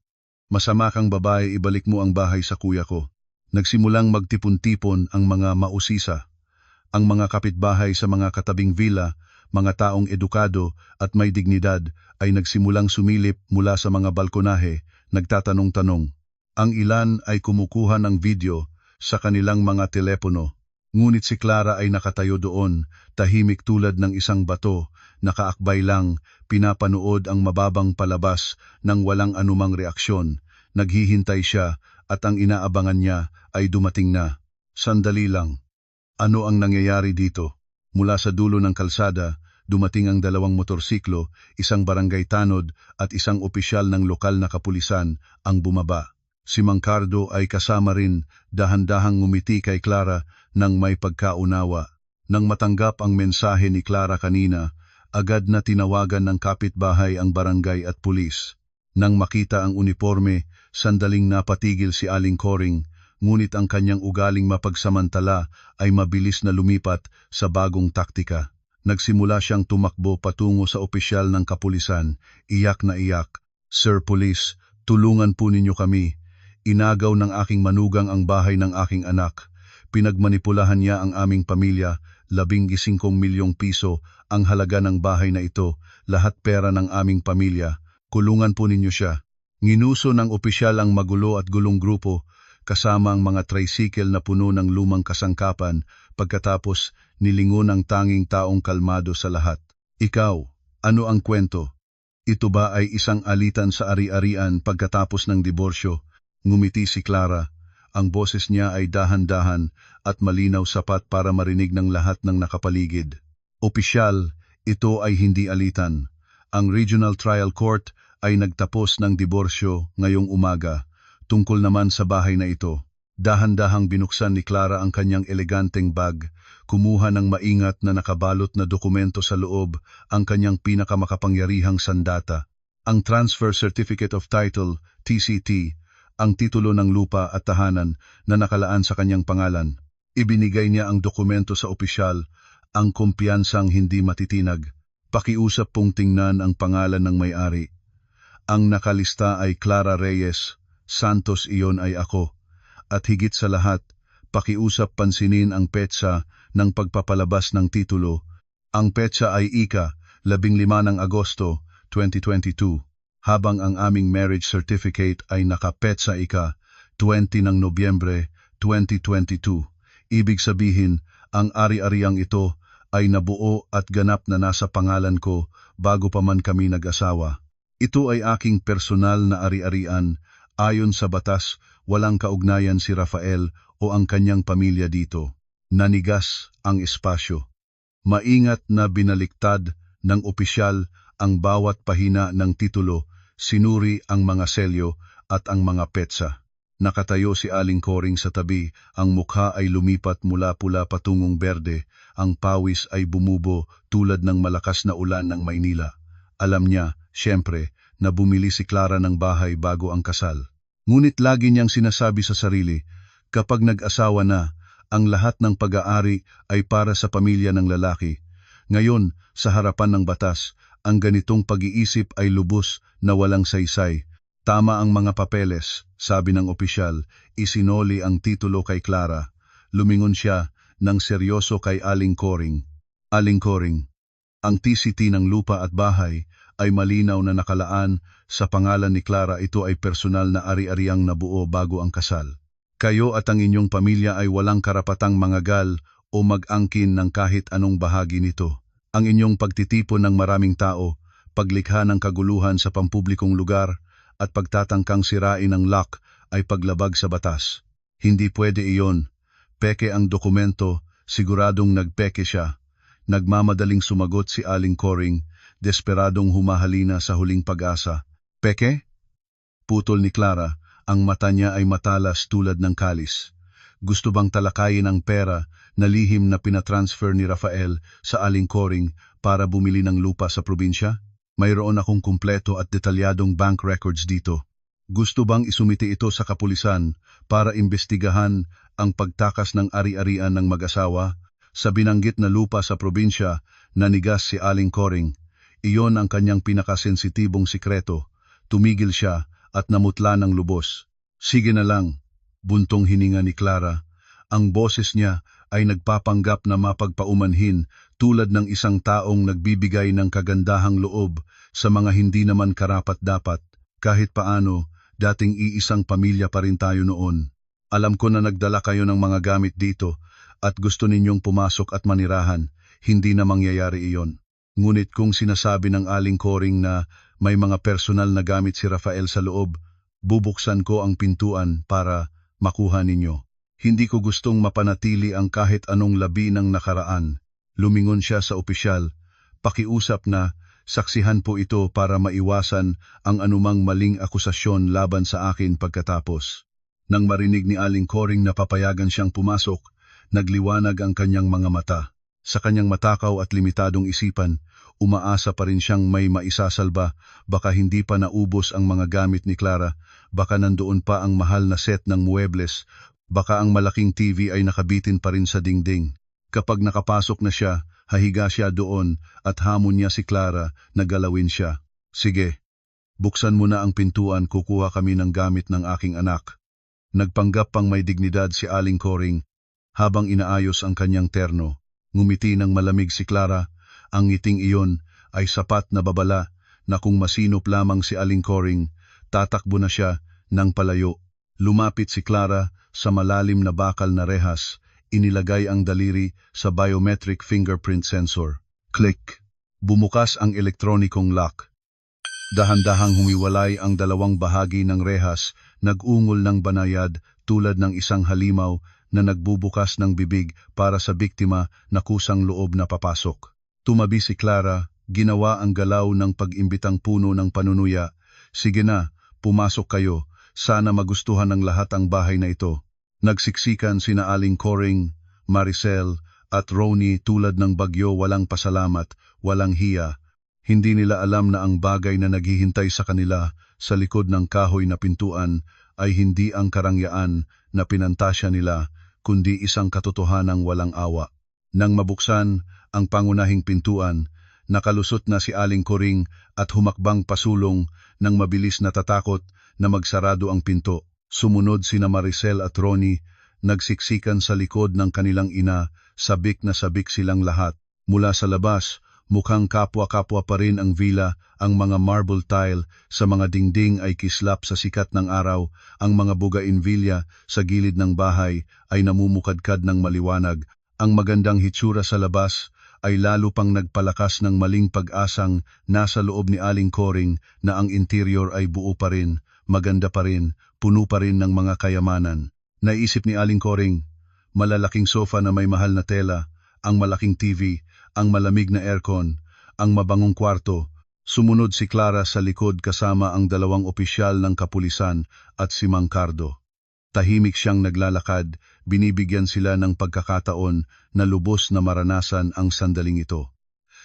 masama kang babae, ibalik mo ang bahay sa kuya ko. Nagsimulang magtipon-tipon ang mga mausisa. Ang mga kapitbahay sa mga katabing villa, mga taong edukado at may dignidad ay nagsimulang sumilip mula sa mga balkonahe, nagtatanong-tanong. Ang ilan ay kumukuha ng video sa kanilang mga telepono. Ngunit si Clara ay nakatayo doon, tahimik tulad ng isang bato, nakaakbay lang, pinapanood ang mababang palabas ng walang anumang reaksyon. Naghihintay siya at ang inaabangan niya ay dumating na. Sandali lang. Ano ang nangyayari dito? Mula sa dulo ng kalsada, dumating ang dalawang motorsiklo, isang barangay tanod at isang opisyal ng lokal na kapulisan ang bumaba. Si Mang Cardo ay kasama rin, dahan-dahang ngumiti kay Clara nang may pagkaunawa. Nang matanggap ang mensahe ni Clara kanina, agad na tinawagan ng kapitbahay ang barangay at pulis. Nang makita ang uniforme, sandaling napatigil si Aling Coring, ngunit ang kanyang ugaling mapagsamantala ay mabilis na lumipat sa bagong taktika. Nagsimula siyang tumakbo patungo sa opisyal ng kapulisan, iyak na iyak. Sir Police, tulungan po ninyo kami. Inagaw ng aking manugang ang bahay ng aking anak. Pinagmanipulahan niya ang aming pamilya, 15 milyong piso ang halaga ng bahay na ito, lahat pera ng aming pamilya. Kulungan po ninyo siya. Nginuso ng opisyal ang magulo at gulong grupo, kasama ang mga tricycle na puno ng lumang kasangkapan, pagkatapos nilingon ang tanging taong kalmado sa lahat. Ikaw, ano ang kwento? Ito ba ay isang alitan sa ari-arian pagkatapos ng diborsyo? Ngumiti si Clara. Ang boses niya ay dahan-dahan at malinaw sapat para marinig ng lahat ng nakapaligid. Opisyal, ito ay hindi alitan. Ang Regional Trial Court ay nagtapos ng diborsyo ngayong umaga. Tungkol naman sa bahay na ito, dahan-dahang binuksan ni Clara ang kanyang eleganteng bag, kumuha ng maingat na nakabalot na dokumento sa loob, ang kanyang pinakamakapangyarihang sandata, ang Transfer Certificate of Title, TCT, ang titulo ng lupa at tahanan na nakalaan sa kanyang pangalan. Ibinigay niya ang dokumento sa opisyal, ang kumpiyansang hindi matitinag. Pakiusap pong tingnan ang pangalan ng may-ari. Ang nakalista ay Clara Reyes, Santos, iyon ay ako. At higit sa lahat, pakiusap pansinin ang petsa ng pagpapalabas ng titulo. Ang petsa ay ika, 15 ng Agosto, 2022, habang ang aming marriage certificate ay nakapetsa ika, 20 ng Nobyembre, 2022. Ibig sabihin, ang ari-ariang ito ay nabuo at ganap na nasa pangalan ko bago pa man kami nag-asawa. Ito ay aking personal na ari-arian. Ayon sa batas, walang kaugnayan si Rafael o ang kanyang pamilya dito. Nanigas ang espasyo. Maingat na binaliktad ng opisyal ang bawat pahina ng titulo, sinuri ang mga selyo at ang mga petsa. Nakatayo si Aling Coring sa tabi, ang mukha ay lumipat mula pula patungong berde, ang pawis ay bumubo tulad ng malakas na ulan ng Maynila. Alam niya, siyempre, na bumili si Clara ng bahay bago ang kasal. Ngunit lagi niyang sinasabi sa sarili, kapag nag-asawa na, ang lahat ng pag-aari ay para sa pamilya ng lalaki. Ngayon, sa harapan ng batas, ang ganitong pag-iisip ay lubos na walang saysay. Tama ang mga papeles, sabi ng opisyal, isinoli ang titulo kay Clara. Lumingon siya ng seryoso kay Aling Coring. Aling Coring, ang TCT ng lupa at bahay ay malinaw na nakalaan sa pangalan ni Clara. Ito ay personal na ari-ariang nabuo bago ang kasal. Kayo at ang inyong pamilya ay walang karapatang mangagal o mag-angkin ng kahit anong bahagi nito. Ang inyong pagtitipon ng maraming tao, paglikha ng kaguluhan sa pampublikong lugar, at pagtatangkang sirain ang lock ay paglabag sa batas. Hindi pwede iyon. Peke ang dokumento, siguradong nagpeke siya. Nagmamadaling sumagot si Aling Coring, desperadong humahalina sa huling pag-asa. Peke? Putol ni Clara, ang mata niya ay matalas tulad ng kalis. Gusto bang talakayin ang pera na lihim na pinatransfer ni Rafael sa Aling Coring para bumili ng lupa sa probinsya? Mayroon akong kumpleto at detalyadong bank records dito. Gusto bang isumiti ito sa kapulisan para imbestigahan ang pagtakas ng ari-arian ng mag-asawa? Sa binanggit na lupa sa probinsya, nanigas si Aling Coring. Iyon ang kanyang pinakasensitibong sikreto. Tumigil siya at namutla ng lubos. Sige na lang, buntong hininga ni Clara. Ang boses niya ay nagpapanggap na mapagpaumanhin tulad ng isang taong nagbibigay ng kagandahang loob sa mga hindi naman karapat-dapat. Kahit paano, dating iisang pamilya pa rin tayo noon. Alam ko na nagdala kayo ng mga gamit dito at gusto ninyong pumasok at manirahan. Hindi na mangyayari iyon. Ngunit kung sinasabi ng Aling Coring na may mga personal na gamit si Rafael sa loob, bubuksan ko ang pintuan para makuha ninyo. Hindi ko gustong mapanatili ang kahit anong labi ng nakaraan. Lumingon siya sa opisyal. Pakiusap na, saksihan po ito para maiwasan ang anumang maling akusasyon laban sa akin pagkatapos. Nang marinig ni Aling Coring na papayagan siyang pumasok, nagliwanag ang kanyang mga mata. Sa kanyang matakaw at limitadong isipan, umaasa pa rin siyang may maisasalba. Baka hindi pa naubos ang mga gamit ni Clara, baka nandoon pa ang mahal na set ng muebles, baka ang malaking TV ay nakabitin pa rin sa dingding. Kapag nakapasok na siya, hahiga siya doon at hamon niya si Clara na galawin siya. Sige, buksan mo na ang pintuan, kukuha kami ng gamit ng aking anak. Nagpanggap pang may dignidad si Aling Coring habang inaayos ang kanyang terno. Ngumiti ng malamig si Clara, ang ngiting iyon ay sapat na babala na kung masinop lamang si Aling Coring, tatakbo na siya ng palayo. Lumapit si Clara sa malalim na bakal na rehas, inilagay ang daliri sa biometric fingerprint sensor. Click! Bumukas ang elektronikong lock. Dahan-dahang humiwalay ang dalawang bahagi ng rehas, nag-ungol ng banayad tulad ng isang halimaw na nagbubukas ng bibig para sa biktima na kusang loob na papasok. Tumabi si Clara, ginawa ang galaw ng pag-imbitang puno ng panunuya. Sige na, pumasok kayo, sana magustuhan ng lahat ang bahay na ito. Nagsiksikan sina Aling Coring, Maricel at Ronnie tulad ng bagyo, walang pasalamat, walang hiya. Hindi nila alam na ang bagay na naghihintay sa kanila sa likod ng kahoy na pintuan ay hindi ang karangyaan na pinantasya nila, kundi isang katotohanang walang awa. Nang mabuksan ang pangunahing pintuan, nakalusot na si Aling Coring at humakbang pasulong nang mabilis natatakot na magsarado ang pinto. Sumunod sina Maricel at Ronnie, nagsiksikan sa likod ng kanilang ina, sabik na sabik silang lahat. Mula sa labas, mukhang kapwa-kapwa pa rin ang villa, ang mga marble tile sa mga dingding ay kislap sa sikat ng araw, ang mga bougainvillea sa gilid ng bahay ay namumukadkad ng maliwanag. Ang magandang hitsura sa labas ay lalo pang nagpalakas ng maling pag-asang nasa loob ni Aling Coring na ang interior ay buo pa rin, maganda pa rin, puno pa rin ng mga kayamanan. Naisip ni Aling Coring, malalaking sofa na may mahal na tela, ang malaking TV, ang malamig na aircon, ang mabangong kwarto, Sumunod si Clara sa likod kasama ang dalawang opisyal ng kapulisan at si Mang Cardo. Tahimik siyang naglalakad, binibigyan sila ng pagkakataon na lubos na maranasan ang sandaling ito.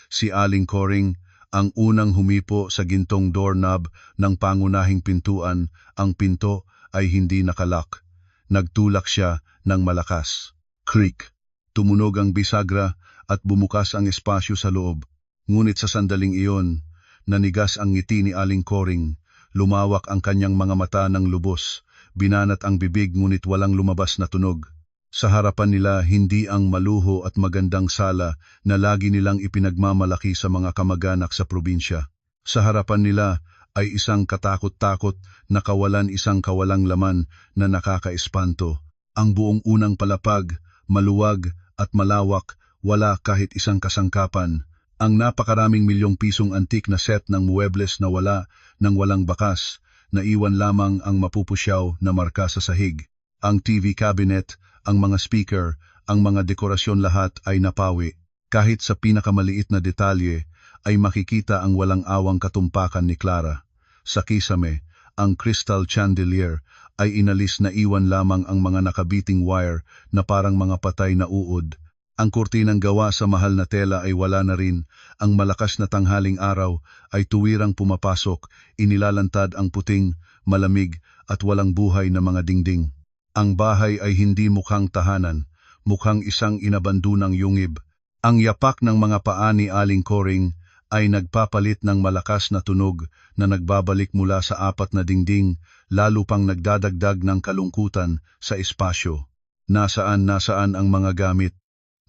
Si Aling Coring, ang unang humipo sa gintong doorknob ng pangunahing pintuan, ang pinto ay hindi nakalock. Nagtulak siya ng malakas. Creak. Tumunog ang bisagra at bumukas ang espasyo sa loob. Ngunit sa sandaling iyon, nanigas ang ngiti ni Aling Coring. Lumawak ang kanyang mga mata ng lubos. Binanat ang bibig ngunit walang lumabas na tunog. Sa harapan nila hindi ang maluho at magandang sala na lagi nilang ipinagmamalaki sa mga kamag-anak sa probinsya. Sa harapan nila ay isang katakot-takot na isang kawalang laman na nakakaespanto. Ang buong unang palapag, maluwag at malawak, wala kahit isang kasangkapan. Ang napakaraming milyong pisong antik na set ng muebles na walang bakas, naiwan lamang ang mapupusyaw na marka sa sahig. Ang TV cabinet, ang mga speaker, ang mga dekorasyon lahat ay napawi. Kahit sa pinakamaliit na detalye ay makikita ang walang awang katumpakan ni Clara. Sa kisame, ang crystal chandelier ay inalis na iwan lamang ang mga nakabiting wire na parang mga patay na uod. Ang kurtinang gawa sa mahal na tela ay wala na rin. Ang malakas na tanghaling araw ay tuwirang pumapasok, inilalantad ang puting, malamig at walang buhay na mga dingding. Ang bahay ay hindi mukhang tahanan, mukhang isang inabandunang yungib. Ang yapak ng mga paa ni Aling Coring ay nagpapalit ng malakas na tunog na nagbabalik mula sa apat na dingding, lalo pang nagdadagdag ng kalungkutan sa espasyo. Nasaan ang mga gamit?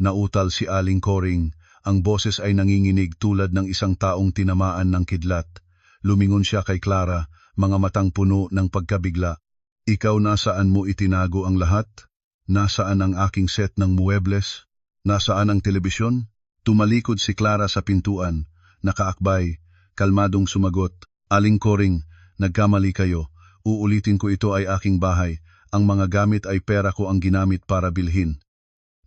Nautal si Aling Coring, ang boses ay nanginginig tulad ng isang taong tinamaan ng kidlat. Lumingon siya kay Clara, mga matang puno ng pagkabigla. Ikaw, nasaan mo itinago ang lahat? Nasaan ang aking set ng muebles? Nasaan ang telebisyon? Tumalikod si Clara sa pintuan, nakaakbay, kalmadong sumagot. Aling Coring, nagkamali kayo. Uulitin ko, ito ay aking bahay. Ang mga gamit ay pera ko ang ginamit para bilhin.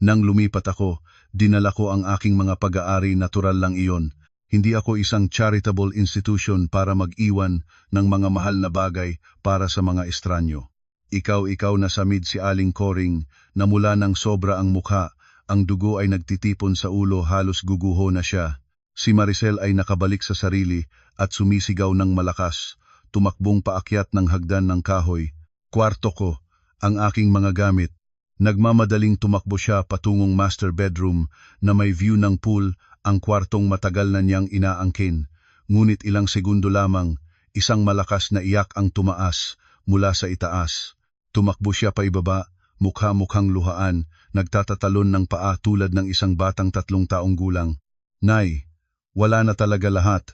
Nang lumipat ako, dinala ko ang aking mga pag-aari, natural lang iyon. Hindi ako isang charitable institution para mag-iwan ng mga mahal na bagay para sa mga estranyo. Ikaw na samid si Aling Coring na mula ng sobra ang mukha, ang dugo ay nagtitipon sa ulo, halos guguho na siya. Si Maricel ay nakabalik sa sarili at sumisigaw ng malakas, tumakbong paakyat ng hagdan ng kahoy. Kwarto ko, ang aking mga gamit. Nagmamadaling tumakbo siya patungong master bedroom na may view ng pool, ang kwartong matagal na niyang inaangkin. Ngunit ilang segundo lamang, isang malakas na iyak ang tumaas mula sa itaas. Tumakbo siya pa ibaba, mukha-mukhang luhaan, nagtatatalon ng paa tulad ng isang batang 3 taong gulang. Nay, wala na talaga lahat.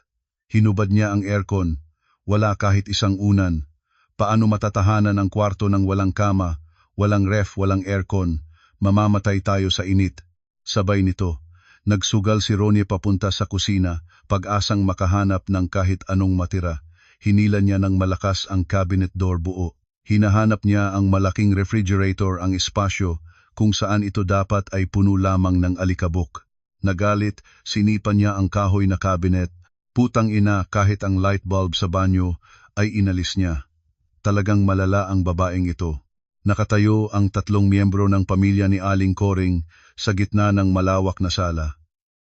Hinubad niya ang aircon. Wala kahit isang unan. Paano matatahanan ang kwarto ng walang kama? Walang ref, walang aircon, mamamatay tayo sa init. Sabay nito, nagsugal si Ronnie papunta sa kusina, pag-asang makahanap ng kahit anong matira. Hinila niya ng malakas ang cabinet door buo. Hinahanap niya ang malaking refrigerator, ang espasyo kung saan ito dapat ay puno lamang ng alikabok. Nagalit, sinipan niya ang kahoy na cabinet. Putang ina, kahit ang light bulb sa banyo ay inalis niya. Talagang malala ang babaeng ito. Nakatayo ang 3 miyembro ng pamilya ni Aling Coring sa gitna ng malawak na sala.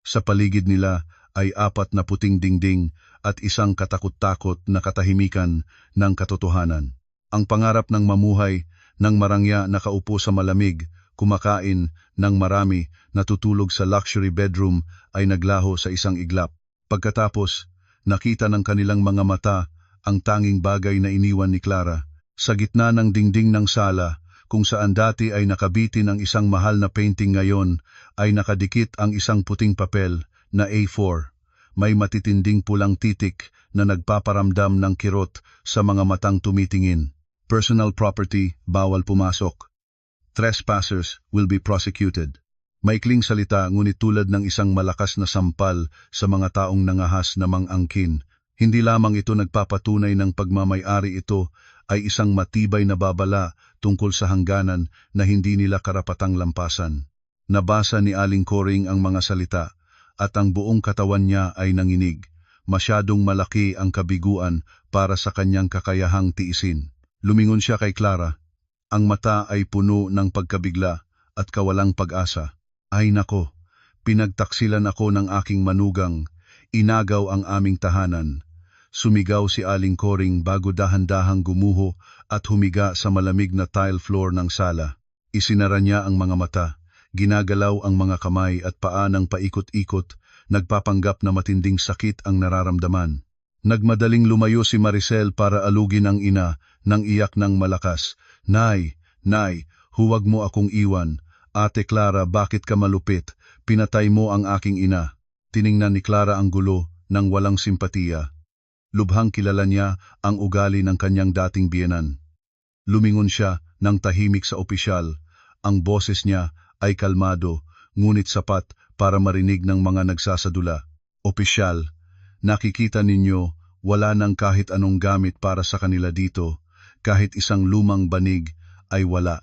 Sa paligid nila ay 4 na puting dingding at isang katakot-takot na katahimikan ng katotohanan. Ang pangarap ng mamuhay ng marangya, nakaupo sa malamig, kumakain ng marami, natutulog sa luxury bedroom ay naglaho sa isang iglap. Pagkatapos, nakita ng kanilang mga mata ang tanging bagay na iniwan ni Clara. Sa gitna ng dingding ng sala, kung saan dati ay nakabitin ang isang mahal na painting, ngayon ay nakadikit ang isang puting papel na A4. May matitinding pulang titik na nagpaparamdam ng kirot sa mga matang tumitingin. Personal property, bawal pumasok. Trespassers will be prosecuted. Maikling salita, ngunit tulad ng isang malakas na sampal sa mga taong nangahas na mang-angkin. Hindi lamang ito nagpapatunay ng pagmamay-ari, ito ay isang matibay na babala tungkol sa hangganan na hindi nila karapatang lampasan. Nabasa ni Aling Coring ang mga salita at ang buong katawan niya ay nanginig. masyadong malaki ang kabiguan para sa kanyang kakayahang tiisin. Lumingon siya kay Clara. Ang mata ay puno ng pagkabigla at kawalang pag-asa. Ay nako, pinagtaksilan ako ng aking manugang, inagaw ang aming tahanan. Sumigaw si Aling Coring bago dahan-dahang gumuho at humiga sa malamig na tile floor ng sala. Isinara niya ang mga mata, ginagalaw ang mga kamay at paa ng paikot-ikot, nagpapanggap na matinding sakit ang nararamdaman. Nagmadaling lumayo si Maricel para alugin ang ina nang iyak ng malakas. Nay, Nay, huwag mo akong iwan. Ate Clara, bakit ka malupit? Pinatay mo ang aking ina. Tiningnan ni Clara ang gulo nang walang simpatiya. Lubhang kilala niya ang ugali ng kanyang dating biyenan. Lumingon siya ng tahimik sa opisyal. Ang boses niya ay kalmado, ngunit sapat para marinig ng mga nagsasadula. Opisyal, nakikita ninyo, wala nang kahit anong gamit para sa kanila dito. Kahit isang lumang banig ay wala.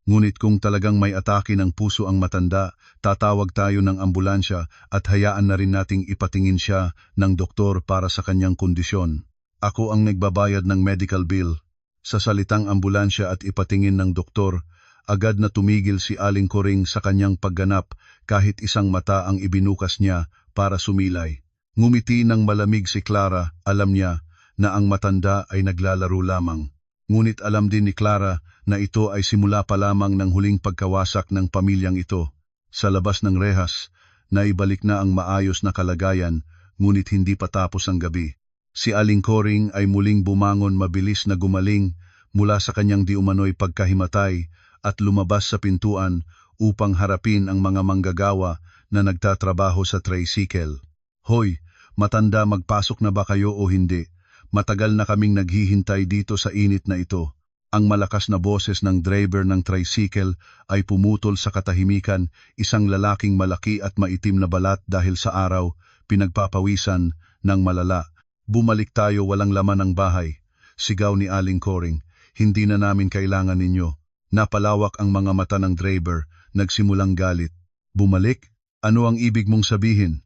Ngunit kung talagang may atake ng puso ang matanda, tatawag tayo ng ambulansya at hayaan na rin nating ipatingin siya ng doktor para sa kanyang kondisyon. Ako ang nagbabayad ng medical bill. Sa salitang ambulansya at ipatingin ng doktor, agad na tumigil si Aling Coring sa kanyang pagganap kahit isang mata ang ibinukas niya para sumilay. Ngumiti ng malamig si Clara, alam niya na ang matanda ay naglalaro lamang. Ngunit alam din ni Clara na ito ay simula pa lamang ng huling pagkawasak ng pamilyang ito. Sa labas ng rehas, naibalik na ang maayos na kalagayan, ngunit hindi pa tapos ang gabi. Si Aling Coring ay muling bumangon, mabilis na gumaling mula sa kanyang di umano'y pagkahimatay at lumabas sa pintuan upang harapin ang mga manggagawa na nagtatrabaho sa tricycle. Hoy, matanda, magpasok na ba kayo o hindi? Matagal na kaming naghihintay dito sa init na ito. Ang malakas na boses ng driver ng tricycle ay pumutol sa katahimikan, isang lalaking malaki at maitim na balat dahil sa araw, pinagpapawisan ng malala. Bumalik tayo, walang laman ang bahay. Sigaw ni Aling Coring, hindi na namin kailangan ninyo. Napalawak ang mga mata ng driver, nagsimulang galit. Bumalik? Ano ang ibig mong sabihin?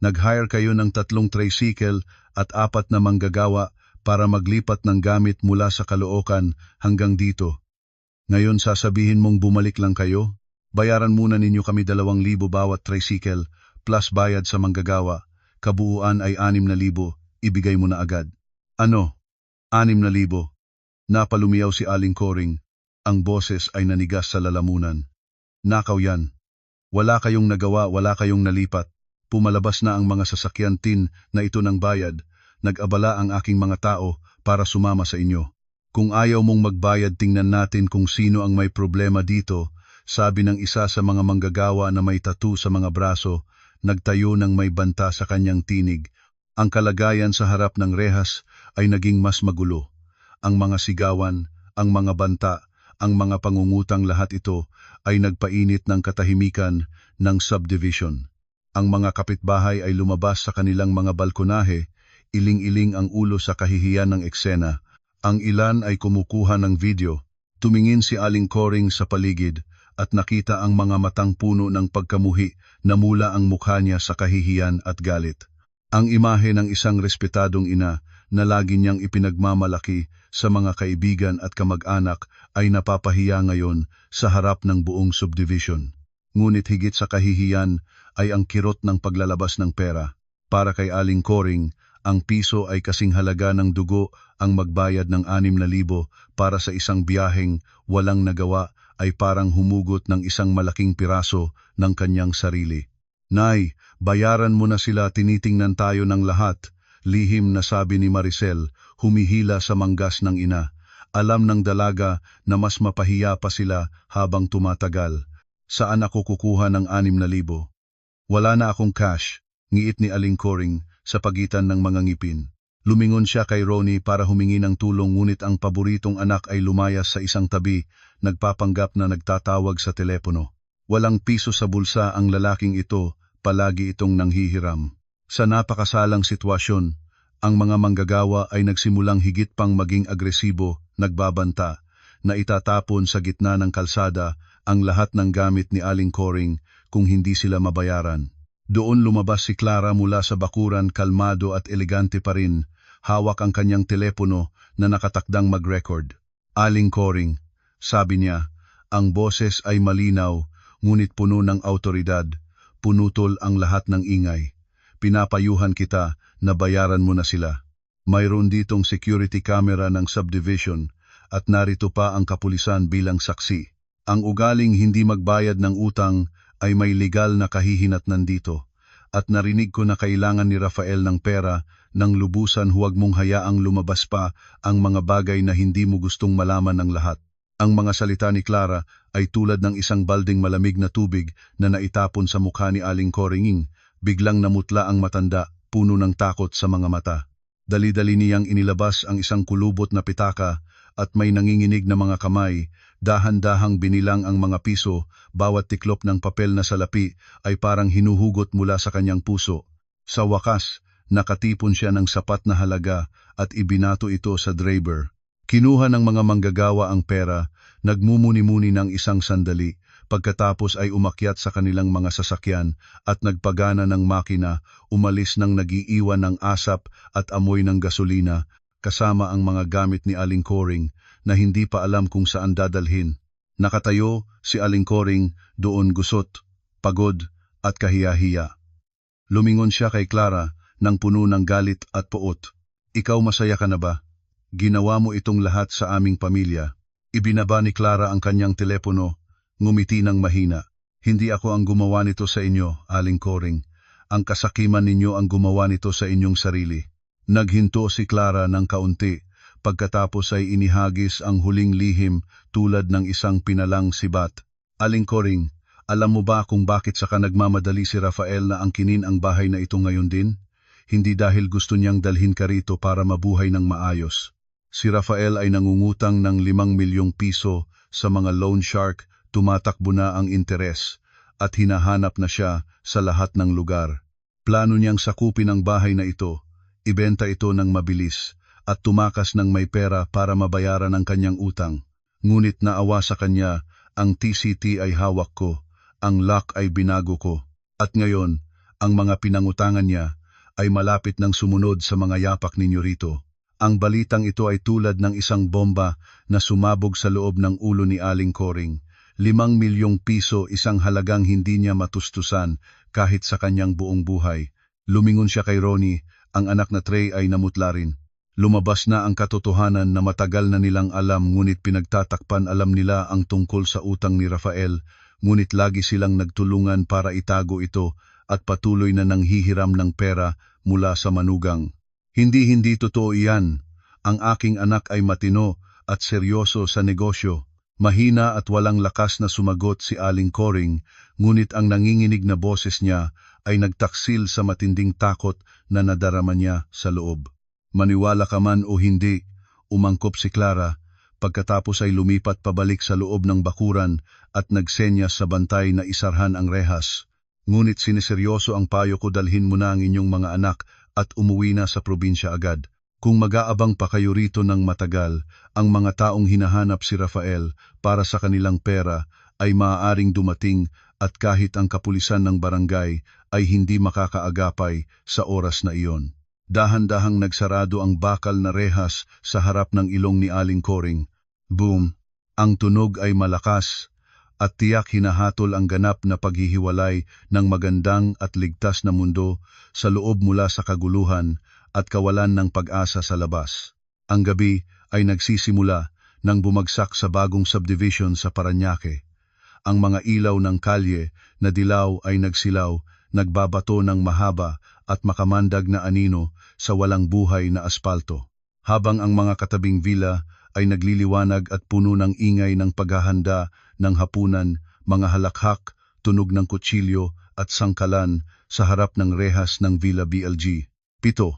Nag-hire kayo ng 3 tricycle at 4 na manggagawa para maglipat ng gamit mula sa Caloocan hanggang dito. Ngayon sasabihin mong bumalik lang kayo? Bayaran muna ninyo kami 2,000 bawat tricycle plus bayad sa manggagawa. Kabuuan ay 6,000, ibigay mo na agad. Ano? 6,000? Napalumiyaw si Aling Coring. Ang boses ay nanigas sa lalamunan. Nakaw yan. Wala kayong nagawa, wala kayong nalipat. Pumalabas na ang mga sasakyan tin na ito ng bayad. Nag-abala ang aking mga tao para sumama sa inyo. Kung ayaw mong magbayad, tingnan natin kung sino ang may problema dito, sabi ng isa sa mga manggagawa na may tattoo sa mga braso, nagtayo ng may banta sa kanyang tinig. Ang kalagayan sa harap ng rehas ay naging mas magulo. Ang mga sigawan, ang mga banta, ang mga pangungutang, lahat ito ay nagpainit ng katahimikan ng subdivision. Ang mga kapitbahay ay lumabas sa kanilang mga balkonahe, iling-iling ang ulo sa kahihiyan ng eksena. Ang ilan ay kumukuha ng video. Tumingin si Aling Coring sa paligid at nakita ang mga matang puno ng pagkamuhi na mula ang mukha niya sa kahihiyan at galit. Ang imahe ng isang respetadong ina na lagi niyang ipinagmamalaki sa mga kaibigan at kamag-anak ay napapahiya ngayon sa harap ng buong subdivision. Ngunit higit sa kahihiyan ay ang kirot ng paglalabas ng pera. Para kay Aling Coring, ang piso ay kasing halaga ng dugo. Ang magbayad ng 6,000 para sa isang biyaheng walang nagawa ay parang humugot ng isang malaking piraso ng kanyang sarili. Nay, bayaran mo na sila, tinitingnan tayo ng lahat, lihim na sabi ni Maricel, humihila sa manggas ng ina. Alam ng dalaga na mas mapahiya pa sila habang tumatagal. Saan ako kukuha ng 6,000? Wala na akong cash, ngiit ni Aling Coring sa pagitan ng mga ngipin. Lumingon siya kay Ronnie para humingi ng tulong, ngunit ang paboritong anak ay lumayas sa isang tabi, nagpapanggap na nagtatawag sa telepono. Walang piso sa bulsa ang lalaking ito, palagi itong nanghihiram. Sa napakasalang sitwasyon, ang mga manggagawa ay nagsimulang higit pang maging agresibo, nagbabanta, na itatapon sa gitna ng kalsada ang lahat ng gamit ni Aling Coring kung hindi sila mabayaran. Doon lumabas si Clara mula sa bakuran, kalmado at elegante pa rin, hawak ang kanyang telepono na nakatakdang mag-record. Aling Coring, sabi niya, ang boses ay malinaw, ngunit puno ng autoridad, punutol ang lahat ng ingay. Pinapayuhan kita na bayaran mo na sila. Mayroon ditong security camera ng subdivision at narito pa ang kapulisan bilang saksi. Ang ugaling hindi magbayad ng utang ay may legal na kahihinatnan dito. At narinig ko na kailangan ni Rafael ng pera, nang lubusan huwag mong hayaang lumabas pa ang mga bagay na hindi mo gustong malaman ng lahat. Ang mga salita ni Clara ay tulad ng isang balding malamig na tubig na naitapon sa mukha ni Aling Coringing. Biglang namutla ang matanda, puno ng takot sa mga mata. Dali-dali niyang inilabas ang isang kulubot na pitaka at may nanginginig na mga kamay, dahan-dahang binilang ang mga piso, bawat tiklop ng papel na salapi ay parang hinuhugot mula sa kanyang puso. Sa wakas, nakatipon siya ng sapat na halaga at ibinato ito sa drawer. Kinuha ng mga manggagawa ang pera, nagmumuni-muni ng isang sandali, pagkatapos ay umakyat sa kanilang mga sasakyan at nagpagana ng makina, umalis ng nagiiwan ng asap at amoy ng gasolina, kasama ang mga gamit ni Aling Coring na hindi pa alam kung saan dadalhin. Nakatayo si Aling Coring doon, gusot, pagod at kahiyahiya. Lumingon siya kay Clara nang puno ng galit at puot. Ikaw, masaya ka na ba? Ginawa mo itong lahat sa aming pamilya. Ibinaba ni Clara ang kanyang telepono, ngumiti ng mahina. Hindi ako ang gumawa nito sa inyo, Aling Coring. Ang kasakiman ninyo ang gumawa nito sa inyong sarili. Naghinto si Clara ng kaunti, pagkatapos ay inihagis ang huling lihim tulad ng isang pinalang sibat. Aling Coring, alam mo ba kung bakit saka nagmamadali si Rafael na angkinin ang bahay na ito ngayon din? Hindi dahil gusto niyang dalhin ka rito para mabuhay ng maayos. Si Rafael ay nangungutang ng 5 milyong piso sa mga loan shark, tumatakbo na ang interes, at hinahanap na siya sa lahat ng lugar. Plano niyang sakupin ang bahay na ito, ibenta ito ng mabilis, at tumakas ng may pera para mabayaran ang kanyang utang. Ngunit naawa sa kanya, ang TCT ay hawak ko, ang lock ay binago ko, at ngayon, ang mga pinangutangan niya ay malapit ng sumunod sa mga yapak ninyo rito. Ang balitang ito ay tulad ng isang bomba na sumabog sa loob ng ulo ni Aling Coring. 5 milyong piso, isang halagang hindi niya matustusan kahit sa kanyang buong buhay. Lumingon siya kay Ronnie, ang anak na Trey ay namutla rin. Lumabas na ang katotohanan na matagal na nilang alam, ngunit pinagtatakpan. Alam nila ang tungkol sa utang ni Rafael, ngunit lagi silang nagtulungan para itago ito at patuloy na nanghihiram ng pera mula sa manugang. Hindi totoo iyan. Ang aking anak ay matino at seryoso sa negosyo. Mahina at walang lakas na sumagot si Aling Coring, ngunit ang nanginginig na boses niya ay nagtaksil sa matinding takot na nadarama niya sa loob. Maniwala ka man o hindi, umangkop si Clara, pagkatapos ay lumipat pabalik sa loob ng bakuran at nagsenyas sa bantay na isarhan ang rehas. Ngunit siniseryoso ang payo ko, dalhin mo na ang inyong mga anak at umuwi na sa probinsya agad. Kung mag-aabang pa kayo rito ng matagal, ang mga taong hinahanap si Rafael para sa kanilang pera ay maaaring dumating at kahit ang kapulisan ng barangay ay hindi makakaagapay sa oras na iyon. Dahan-dahang nagsarado ang bakal na rehas sa harap ng ilong ni Aling Coring. Boom! Ang tunog ay malakas at tiyak hinahatol ang ganap na paghihiwalay ng magandang at ligtas na mundo sa loob mula sa kaguluhan at kawalan ng pag-asa sa labas. Ang gabi ay nagsisimula nang bumagsak sa bagong subdivision sa Parañaque. Ang mga ilaw ng kalye na dilaw ay nagsilaw, nagbabato ng mahaba at makamandag na anino sa walang buhay na aspalto. Habang ang mga katabing villa ay nagliliwanag at puno ng ingay ng paghahanda ng hapunan, mga halakhak, tunog ng kutsilyo at sangkalan sa harap ng rehas ng Villa BLG. 7.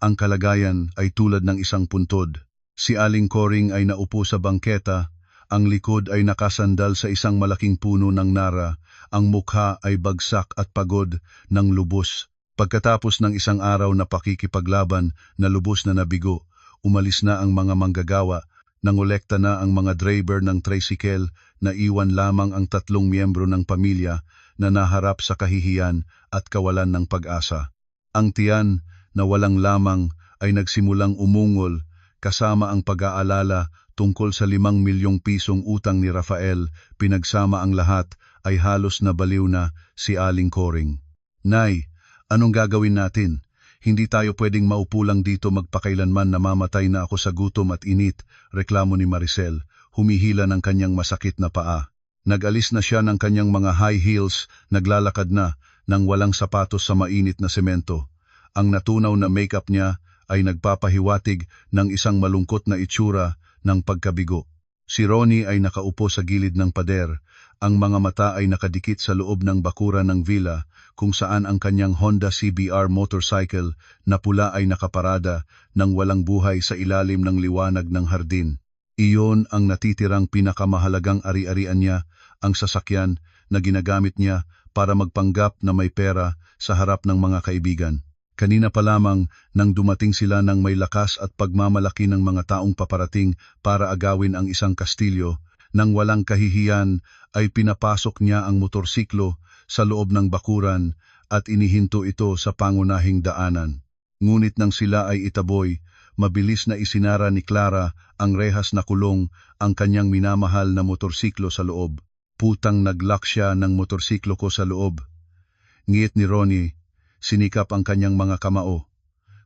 Ang kalagayan ay tulad ng isang puntod. Si Aling Coring ay naupo sa bangketa, ang likod ay nakasandal sa isang malaking puno ng nara, ang mukha ay bagsak at pagod ng lubos. Pagkatapos ng isang araw na pakikipaglaban na lubos na nabigo, umalis na ang mga manggagawa, nangolekta na ang mga driver ng tricycle, na iwan lamang ang 3 miyembro ng pamilya na naharap sa kahihiyan at kawalan ng pag-asa. Ang tiyan na walang lamang ay nagsimulang umungol kasama ang pag-aalala tungkol sa 5 milyong pisong utang ni Rafael. Pinagsama ang lahat ay halos nabaliw na si Aling Coring. Nay, anong gagawin natin? Hindi tayo pwedeng maupo lang dito magpakailanman, namamatay na ako sa gutom at init, reklamo ni Maricel, humihila ng kanyang masakit na paa. Nag-alis na siya ng kanyang mga high heels, naglalakad na nang walang sapatos sa mainit na semento. Ang natunaw na makeup niya ay nagpapahiwatig ng isang malungkot na itsura ng pagkabigo. Si Ronnie ay nakaupo sa gilid ng pader, ang mga mata ay nakadikit sa loob ng bakuran ng villa kung saan ang kanyang Honda CBR motorcycle na pula ay nakaparada ng walang buhay sa ilalim ng liwanag ng hardin. Iyon ang natitirang pinakamahalagang ari-arian niya, ang sasakyan na ginagamit niya para magpanggap na may pera sa harap ng mga kaibigan. Kanina pa lamang nang dumating sila ng may lakas at pagmamalaki ng mga taong paparating para agawin ang isang kastilyo, nang walang kahihiyan ay pinapasok niya ang motorsiklo sa loob ng bakuran at inihinto ito sa pangunahing daanan. Ngunit nang sila ay itaboy, mabilis na isinara ni Clara ang rehas na kulong ang kanyang minamahal na motorsiklo sa loob. Putang, naglock siya ng motorsiklo ko sa loob. Ngiyet ni Ronnie, sinikap ang kanyang mga kamao.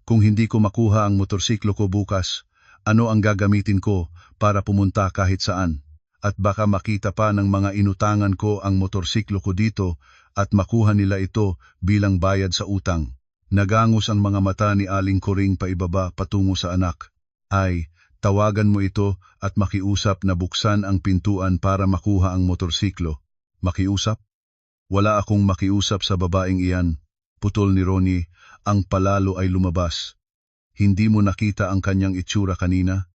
Kung hindi ko makuha ang motorsiklo ko bukas, ano ang gagamitin ko para pumunta kahit saan? At baka makita pa ng mga inutangan ko ang motorsiklo ko dito at makuha nila ito bilang bayad sa utang. Nagangos ang mga mata ni Aling Coring paibaba patungo sa anak. Ay, tawagan mo ito at makiusap na buksan ang pintuan para makuha ang motorsiklo. Makiusap? Wala akong makiusap sa babaeng iyan. Putol ni Ronnie, ang palalo ay lumabas. Hindi mo nakita ang kanyang itsura kanina?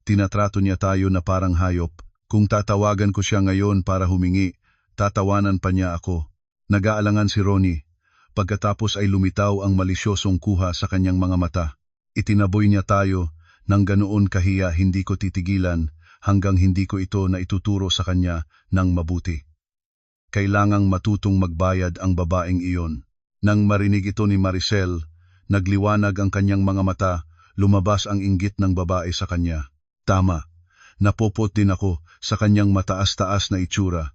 Tinatrato niya tayo na parang hayop. Kung tatawagan ko siya ngayon para humingi, tatawanan pa niya ako. Nag-aalangan si Ronnie. Pagkatapos ay lumitaw ang malisyosong kuha sa kanyang mga mata. Itinaboy niya tayo, nang ganoon kahiya hindi ko titigilan hanggang hindi ko ito na ituturo sa kanya ng mabuti. Kailangang matutong magbayad ang babaeng iyon. Nang marinig ito ni Maricel, nagliwanag ang kanyang mga mata, lumabas ang inggit ng babae sa kanya. Tama, napopot din ako sa kanyang mataas-taas na itsura.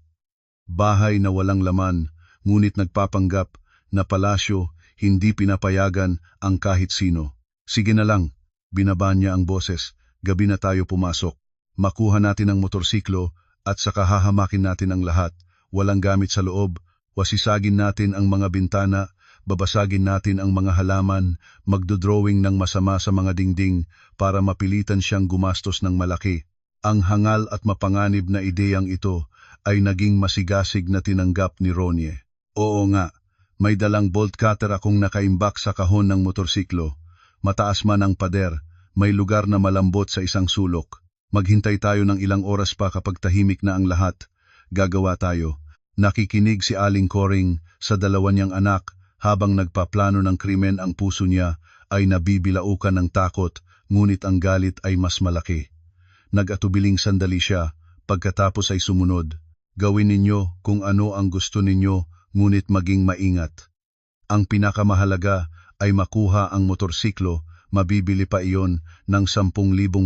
Bahay na walang laman, ngunit nagpapanggap na palasyo, hindi pinapayagan ang kahit sino. Sige na lang, binaba niya ang boses, gabi na tayo pumasok. Makuha natin ang motorsiklo at saka hahamakin natin ang lahat. Walang gamit sa loob, wasisagin natin ang mga bintana, babasagin natin ang mga halaman, magdodrawing ng masama sa mga dingding para mapilitan siyang gumastos ng malaki. Ang hangal at mapanganib na ideyang ito ay naging masigasig na tinanggap ni Ronnie. Oo nga, may dalang bolt cutter akong nakaimbak sa kahon ng motorsiklo. Mataas man ang pader, may lugar na malambot sa isang sulok. Maghintay tayo ng ilang oras pa kapag tahimik na ang lahat. Gagawa tayo. Nakikinig si Aling Coring sa dalawa niyang anak habang nagpaplano ng krimen. Ang puso niya ay nabibilaukan ng takot, ngunit ang galit ay mas malaki. Nag-atubiling sandali siya, pagkatapos ay sumunod. Gawin ninyo kung ano ang gusto ninyo, ngunit maging maingat. Ang pinakamahalaga ay makuha ang motorsiklo, mabibili pa iyon ng 10,000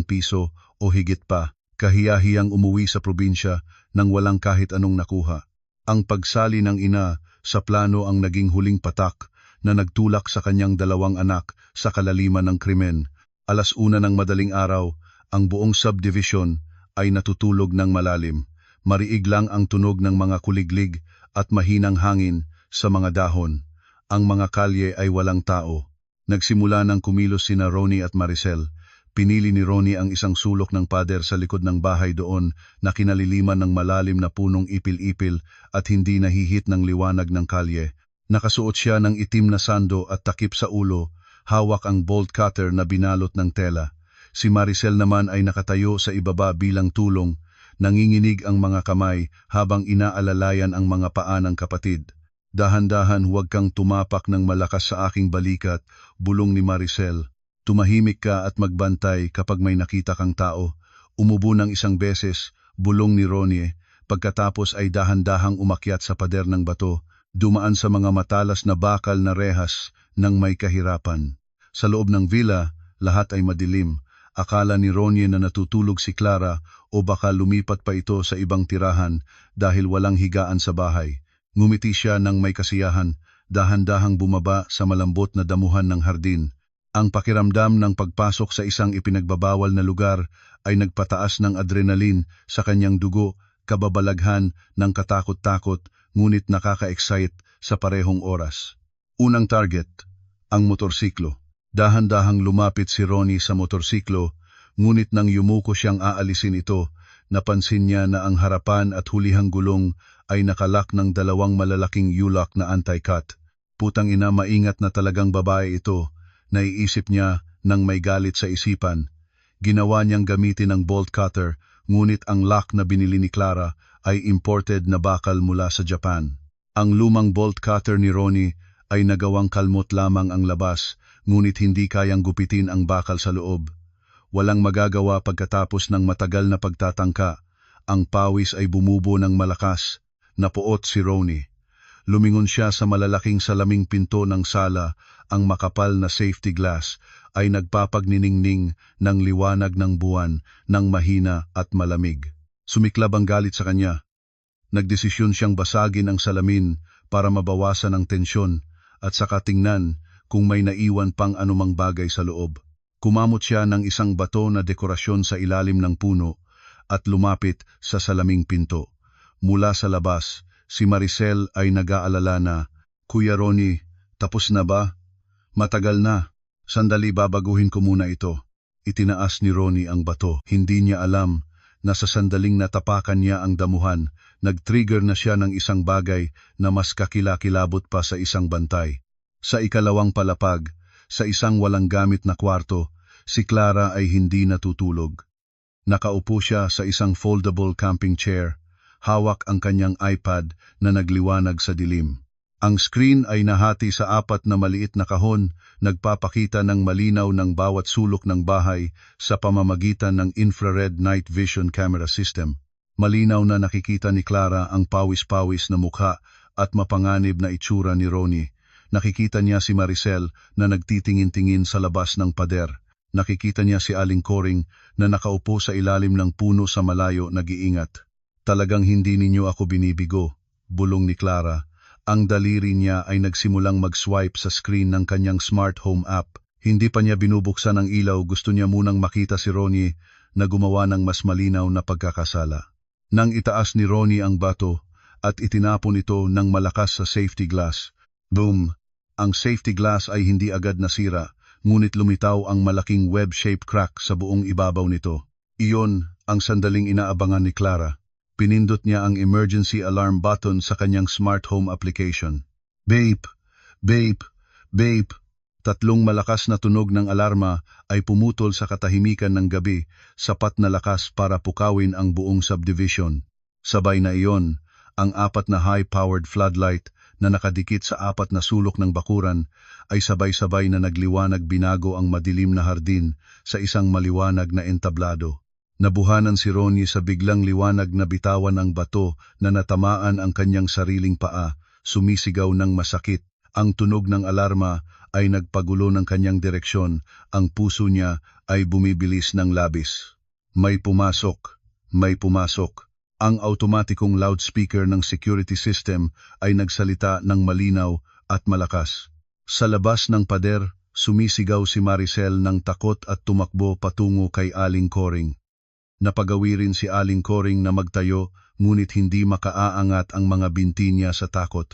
piso o higit pa. Kahiyahiyang umuwi sa probinsya nang walang kahit anong nakuha. Ang pagsali ng ina sa plano ang naging huling patak na nagtulak sa kanyang 2 anak sa kalaliman ng krimen. 1:00 ng madaling araw, ang buong subdivision ay natutulog ng malalim. Mariig lang ang tunog ng mga kuliglig at mahinang hangin sa mga dahon. Ang mga kalye ay walang tao. Nagsimula ng kumilos sina Ronnie at Maricel. Pinili ni Ronnie ang isang sulok ng pader sa likod ng bahay doon na kinaliliman ng malalim na punong ipil-ipil at hindi nahihit ng liwanag ng kalye. Nakasuot siya ng itim na sando at takip sa ulo, hawak ang bolt cutter na binalot ng tela. Si Maricel naman ay nakatayo sa ibaba bilang tulong, nanginginig ang mga kamay habang inaalalayan ang mga paa ng kapatid. Dahan-dahan, huwag kang tumapak ng malakas sa aking balikat, bulong ni Maricel. Tumahimik ka at magbantay kapag may nakita kang tao. Umubo ng 1 beses, bulong ni Ronnie, pagkatapos ay dahan-dahang umakyat sa pader ng bato, dumaan sa mga matalas na bakal na rehas ng may kahirapan. Sa loob ng villa, lahat ay madilim. Akala ni Ronnie na natutulog si Clara o baka lumipat pa ito sa ibang tirahan dahil walang higaan sa bahay. Ngumiti siya ng may kasiyahan, dahan-dahang bumaba sa malambot na damuhan ng hardin. Ang pakiramdam ng pagpasok sa isang ipinagbabawal na lugar ay nagpataas ng adrenaline sa kanyang dugo, kababalaghan ng katakot-takot ngunit nakaka-excite sa parehong oras. Unang target, ang motorsiklo. Dahan-dahang lumapit si Ronnie sa motorsiklo, ngunit nang yumuko siyang aalisin ito, napansin niya na ang harapan at hulihang gulong ay nakalak ng dalawang malalaking U-lock na anti-cut. Putang ina, maingat na talagang babae ito, naiisip niya nang may galit sa isipan. Ginawa niyang gamitin ang bolt cutter, ngunit ang lock na binili ni Clara ay imported na bakal mula sa Japan. Ang lumang bolt cutter ni Ronnie ay nagawang kalmot lamang ang labas, ngunit hindi kayang gupitin ang bakal sa loob. Walang magagawa pagkatapos ng matagal na pagtatangka. Ang pawis ay bumubo ng malakas. Napuot si Ronnie. Lumingon siya sa malalaking salaming pinto ng sala. Ang makapal na safety glass ay nagpapagniningning ng liwanag ng buwan ng mahina at malamig. Sumiklab ang galit sa kanya. Nagdesisyon siyang basagin ang salamin para mabawasan ang tensyon at saka tingnan kung may naiwan pang anumang bagay sa loob. Kumamot siya ng isang bato na dekorasyon sa ilalim ng puno at lumapit sa salaming pinto. Mula sa labas, si Maricel ay nag-aalala na, "Kuya Ronnie, tapos na ba?" "Matagal na. Sandali, babaguhin ko muna ito." Itinaas ni Ronnie ang bato. Hindi niya alam na sa sandaling natapakan niya ang damuhan, nag-trigger na siya ng isang bagay na mas kakilakilabot pa sa isang bantay. Sa ikalawang palapag, sa isang walang gamit na kwarto, si Clara ay hindi natutulog. Nakaupo siya sa isang foldable camping chair, hawak ang kanyang iPad na nagliwanag sa dilim. Ang screen ay nahati sa 4 na maliit na kahon, nagpapakita ng malinaw ng bawat sulok ng bahay sa pamamagitan ng infrared night vision camera system. Malinaw na nakikita ni Clara ang pawis-pawis na mukha at mapanganib na itsura ni Ronnie. Nakikita niya si Maricel na nagtitingin-tingin sa labas ng pader. Nakikita niya si Aling Coring na nakaupo sa ilalim ng puno sa malayo nag-iingat. "Talagang hindi ninyo ako binibigo," bulong ni Clara. Ang daliri niya ay nagsimulang mag-swipe sa screen ng kanyang smart home app. Hindi pa niya binubuksan ang ilaw, gusto niya munang makita si Ronnie na gumawa ng mas malinaw na pagkakasala. Nang itaas ni Ronnie ang bato at itinapon ito ng malakas sa safety glass. Boom! Ang safety glass ay hindi agad nasira, ngunit lumitaw ang malaking web-shaped crack sa buong ibabaw nito. Iyon ang sandaling inaabangan ni Clara. Pinindot niya ang emergency alarm button sa kanyang smart home application. Beep! Beep! Beep! 3 malakas na tunog ng alarma ay pumutol sa katahimikan ng gabi, sapat na lakas para pukawin ang buong subdivision. Sabay na iyon, ang 4 na high-powered floodlight na nakadikit sa 4 na sulok ng bakuran ay sabay-sabay na nagliwanag, binago ang madilim na hardin sa isang maliwanag na entablado. Nabuhanan si Ronnie sa biglang liwanag na bitawan ang bato na natamaan ang kanyang sariling paa, sumisigaw ng masakit. Ang tunog ng alarma ay nagpagulo ng kanyang direksyon, ang puso niya ay bumibilis ng labis. May pumasok, may pumasok. Ang automatikong loudspeaker ng security system ay nagsalita ng malinaw at malakas. Sa labas ng pader, sumisigaw si Maricel ng takot at tumakbo patungo kay Aling Coring. Napagawi rin si Aling Coring na magtayo, ngunit hindi makaaangat ang mga binti niya sa takot.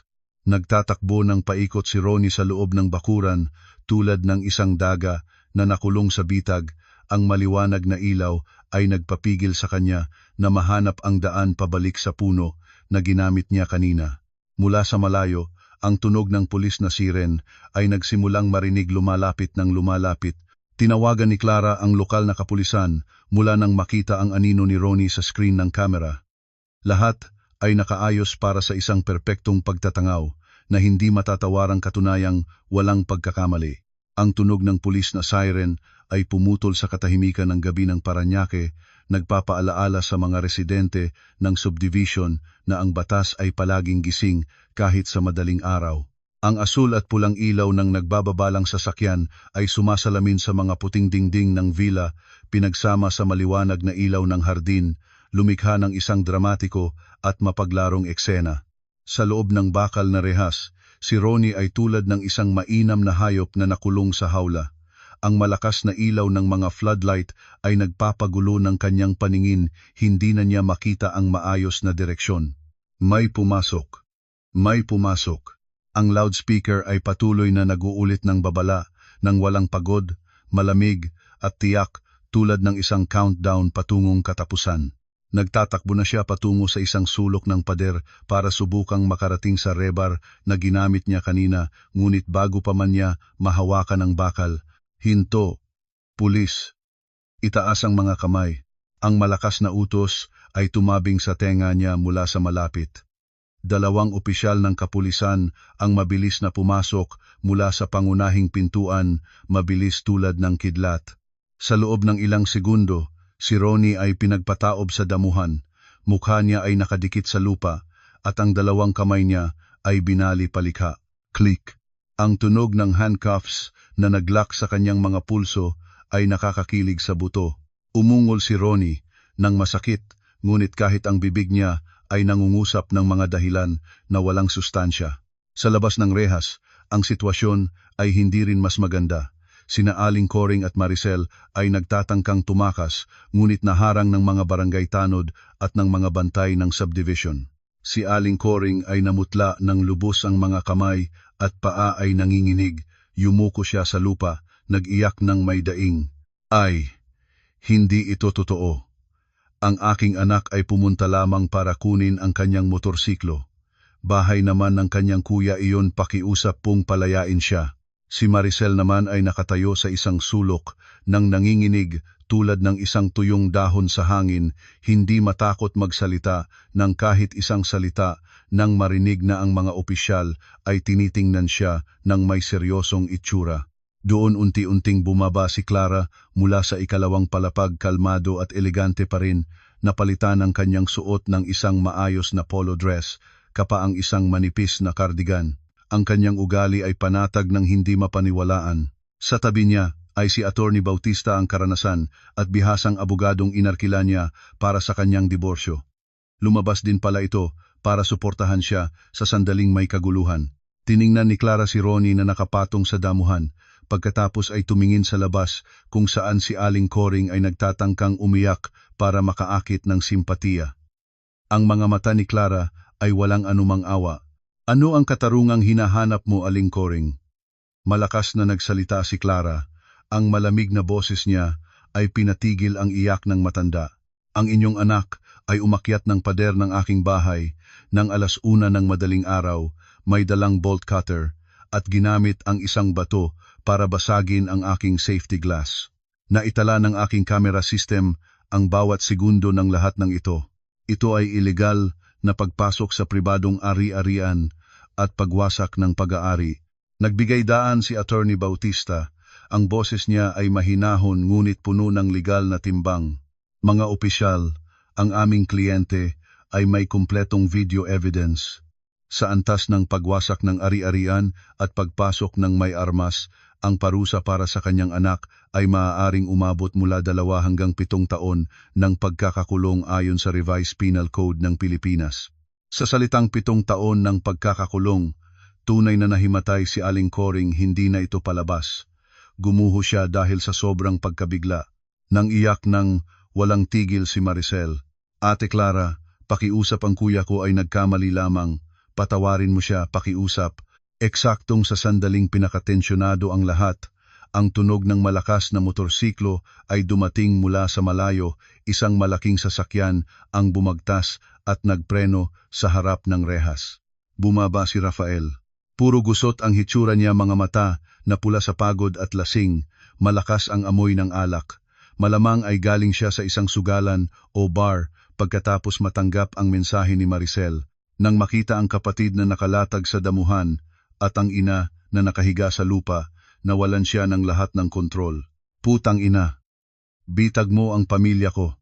Nagtatakbo ng paikot si Ronnie sa loob ng bakuran, tulad ng isang daga na nakulong sa bitag. Ang maliwanag na ilaw ay nagpapigil sa kanya na mahanap ang daan pabalik sa puno na ginamit niya kanina. Mula sa malayo, ang tunog ng pulis na siren ay nagsimulang marinig, lumalapit ng lumalapit. Tinawagan ni Clara ang lokal na kapulisan mula nang makita ang anino ni Ronnie sa screen ng kamera. Lahat ay nakaayos para sa isang perpektong pagtatangaw na hindi matatawarang katunayang walang pagkakamali. Ang tunog ng pulis na siren ay pumutol sa katahimikan ng gabi ng Parañaque, nagpapaalaala sa mga residente ng subdivision na ang batas ay palaging gising kahit sa madaling araw. Ang asul at pulang ilaw ng nagbababalang sasakyan ay sumasalamin sa mga puting dingding ng villa, pinagsama sa maliwanag na ilaw ng hardin, lumikha ng isang dramatiko at mapaglarong eksena. Sa loob ng bakal na rehas, si Ronnie ay tulad ng isang mainam na hayop na nakulong sa hawla. Ang malakas na ilaw ng mga floodlight ay nagpapagulo ng kanyang paningin, hindi na niya makita ang maayos na direksyon. May pumasok. May pumasok. Ang loudspeaker ay patuloy na nag-uulit ng babala, ng walang pagod, malamig, at tiyak tulad ng isang countdown patungong katapusan. Nagtatakbo na siya patungo sa isang sulok ng pader para subukang makarating sa rebar na ginamit niya kanina, ngunit bago pa man niya mahawakan ang bakal, hinto, pulis. Itaas ang mga kamay. Ang malakas na utos ay tumabing sa tenga niya mula sa malapit. Dalawang opisyal ng kapulisan ang mabilis na pumasok mula sa pangunahing pintuan, mabilis tulad ng kidlat. Sa loob ng ilang segundo, si Ronnie ay pinagpataob sa damuhan, mukha niya ay nakadikit sa lupa, at ang dalawang kamay niya ay binali palikha. Click! Ang tunog ng handcuffs na naglock sa kanyang mga pulso ay nakakakilig sa buto. Umungol si Ronnie nang masakit, ngunit kahit ang bibig niya ay nangungusap ng mga dahilan na walang sustansya. Sa labas ng rehas, ang sitwasyon ay hindi rin mas maganda. Sina Aling Coring at Maricel ay nagtatangkang tumakas, ngunit naharang ng mga barangay tanod at ng mga bantay ng subdivision. Si Aling Coring ay namutla ng lubos ang mga kamay at paa ay nanginginig. Yumuko siya sa lupa, nag-iyak ng may daing. Ay, hindi ito totoo. Ang aking anak ay pumunta lamang para kunin ang kanyang motorsiklo. Bahay naman ng kanyang kuya iyon, pakiusap pong palayain siya. Si Maricel naman ay nakatayo sa isang sulok nang nanginginig tulad ng isang tuyong dahon sa hangin, hindi matakot magsalita ng kahit isang salita. Nang marinig na ang mga opisyal ay tinitingnan siya ng may seryosong itsura. Doon unti-unting bumaba si Clara mula sa ikalawang palapag, kalmado at elegante pa rin, napalitan ang kanyang suot ng isang maayos na polo dress, kapaang isang manipis na cardigan. Ang kanyang ugali ay panatag ng hindi mapaniwalaan. Sa tabi niya ay si Attorney Bautista, ang karanasan at bihasang abogadong inarkila niya para sa kanyang diborsyo. Lumabas din pala ito para suportahan siya sa sandaling may kaguluhan. Tiningnan ni Clara si Ronnie na nakapatong sa damuhan, pagkatapos ay tumingin sa labas kung saan si Aling Coring ay nagtatangkang umiyak para makaakit ng simpatiya. Ang mga mata ni Clara ay walang anumang awa. Ano ang katarungang hinahanap mo, Aling Coring? Malakas na nagsalita si Clara. Ang malamig na boses niya ay pinatigil ang iyak ng matanda. Ang inyong anak ay umakyat ng pader ng aking bahay ng 1:00 ng madaling araw, may dalang bolt cutter, at ginamit ang isang bato para basagin ang aking safety glass. Naitala ng aking camera system ang bawat segundo ng lahat ng ito. Ito ay ilegal na pagpasok sa pribadong ari-arian at pagwasak ng pag-aari. Nagbigay daan si Attorney Bautista. Ang boses niya ay mahinahon ngunit puno ng legal na timbang. Mga opisyal, ang aming kliyente ay may kumpletong video evidence. Sa antas ng pagwasak ng ari-arian at pagpasok ng may armas, ang parusa para sa kanyang anak ay maaaring umabot mula 2 hanggang 7 taon ng pagkakakulong ayon sa Revised Penal Code ng Pilipinas. Sa salitang 7 taon ng pagkakakulong, tunay na nahimatay si Aling Coring, hindi na ito palabas. Gumuho siya dahil sa sobrang pagkabigla. Nang iyak ng walang tigil si Maricel. Ate Clara, pakiusap, ang kuya ko ay nagkamali lamang. Patawarin mo siya, pakiusap. Eksaktong sa sandaling pinakatensyonado ang lahat, ang tunog ng malakas na motorsiklo ay dumating mula sa malayo, isang malaking sasakyan ang bumagtas at nagpreno sa harap ng rehas. Bumaba si Rafael. Puro gusot ang hitsura niya, mga mata na pula sa pagod at lasing, malakas ang amoy ng alak. Malamang ay galing siya sa isang sugalan o bar pagkatapos matanggap ang mensahe ni Maricel. Nang makita ang kapatid na nakalatag sa damuhan at ang ina na nakahiga sa lupa, nawalan siya ng lahat ng kontrol. Putang ina! Bitag mo ang pamilya ko.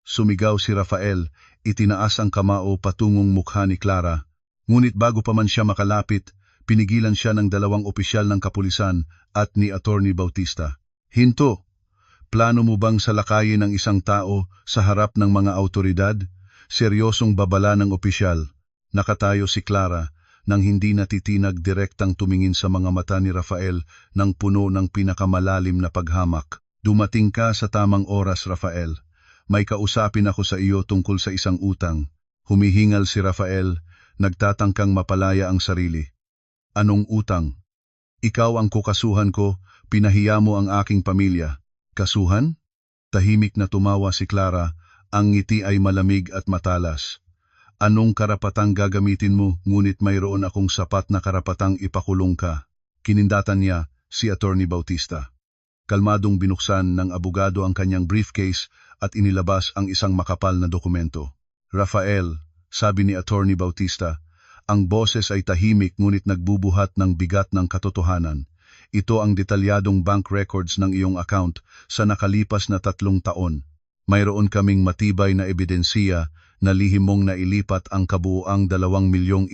Sumigaw si Rafael, itinaas ang kamao patungong mukha ni Clara. Ngunit bago pa man siya makalapit, pinigilan siya ng dalawang opisyal ng kapulisan at ni Attorney Bautista. Hinto! Plano mo bang salakayin ang isang tao sa harap ng mga autoridad? Seryosong babala ng opisyal. Nakatayo si Clara nang hindi natitinag direktang tumingin sa mga mata ni Rafael nang puno ng pinakamalalim na paghamak. Dumating ka sa tamang oras, Rafael. May kausapin ako sa iyo tungkol sa isang utang. Humihingal si Rafael, nagtatangkang mapalaya ang sarili. Anong utang? Ikaw ang kukasuhan ko, pinahiya mo ang aking pamilya. Kasuhan? Tahimik na tumawa si Clara, ang ngiti ay malamig at matalas. Anong karapatang gagamitin mo, ngunit mayroon akong sapat na karapatang ipakulong ka? Kinindatan niya si Attorney Bautista. Kalmadong binuksan ng abogado ang kanyang briefcase at inilabas ang isang makapal na dokumento. Rafael, sabi ni Attorney Bautista, ang boses ay tahimik ngunit nagbubuhat ng bigat ng katotohanan. Ito ang detalyadong bank records ng iyong account sa nakalipas na 3 taon. Mayroon kaming matibay na ebidensiya na lihim mong nailipat ang kabuuang 2,150,000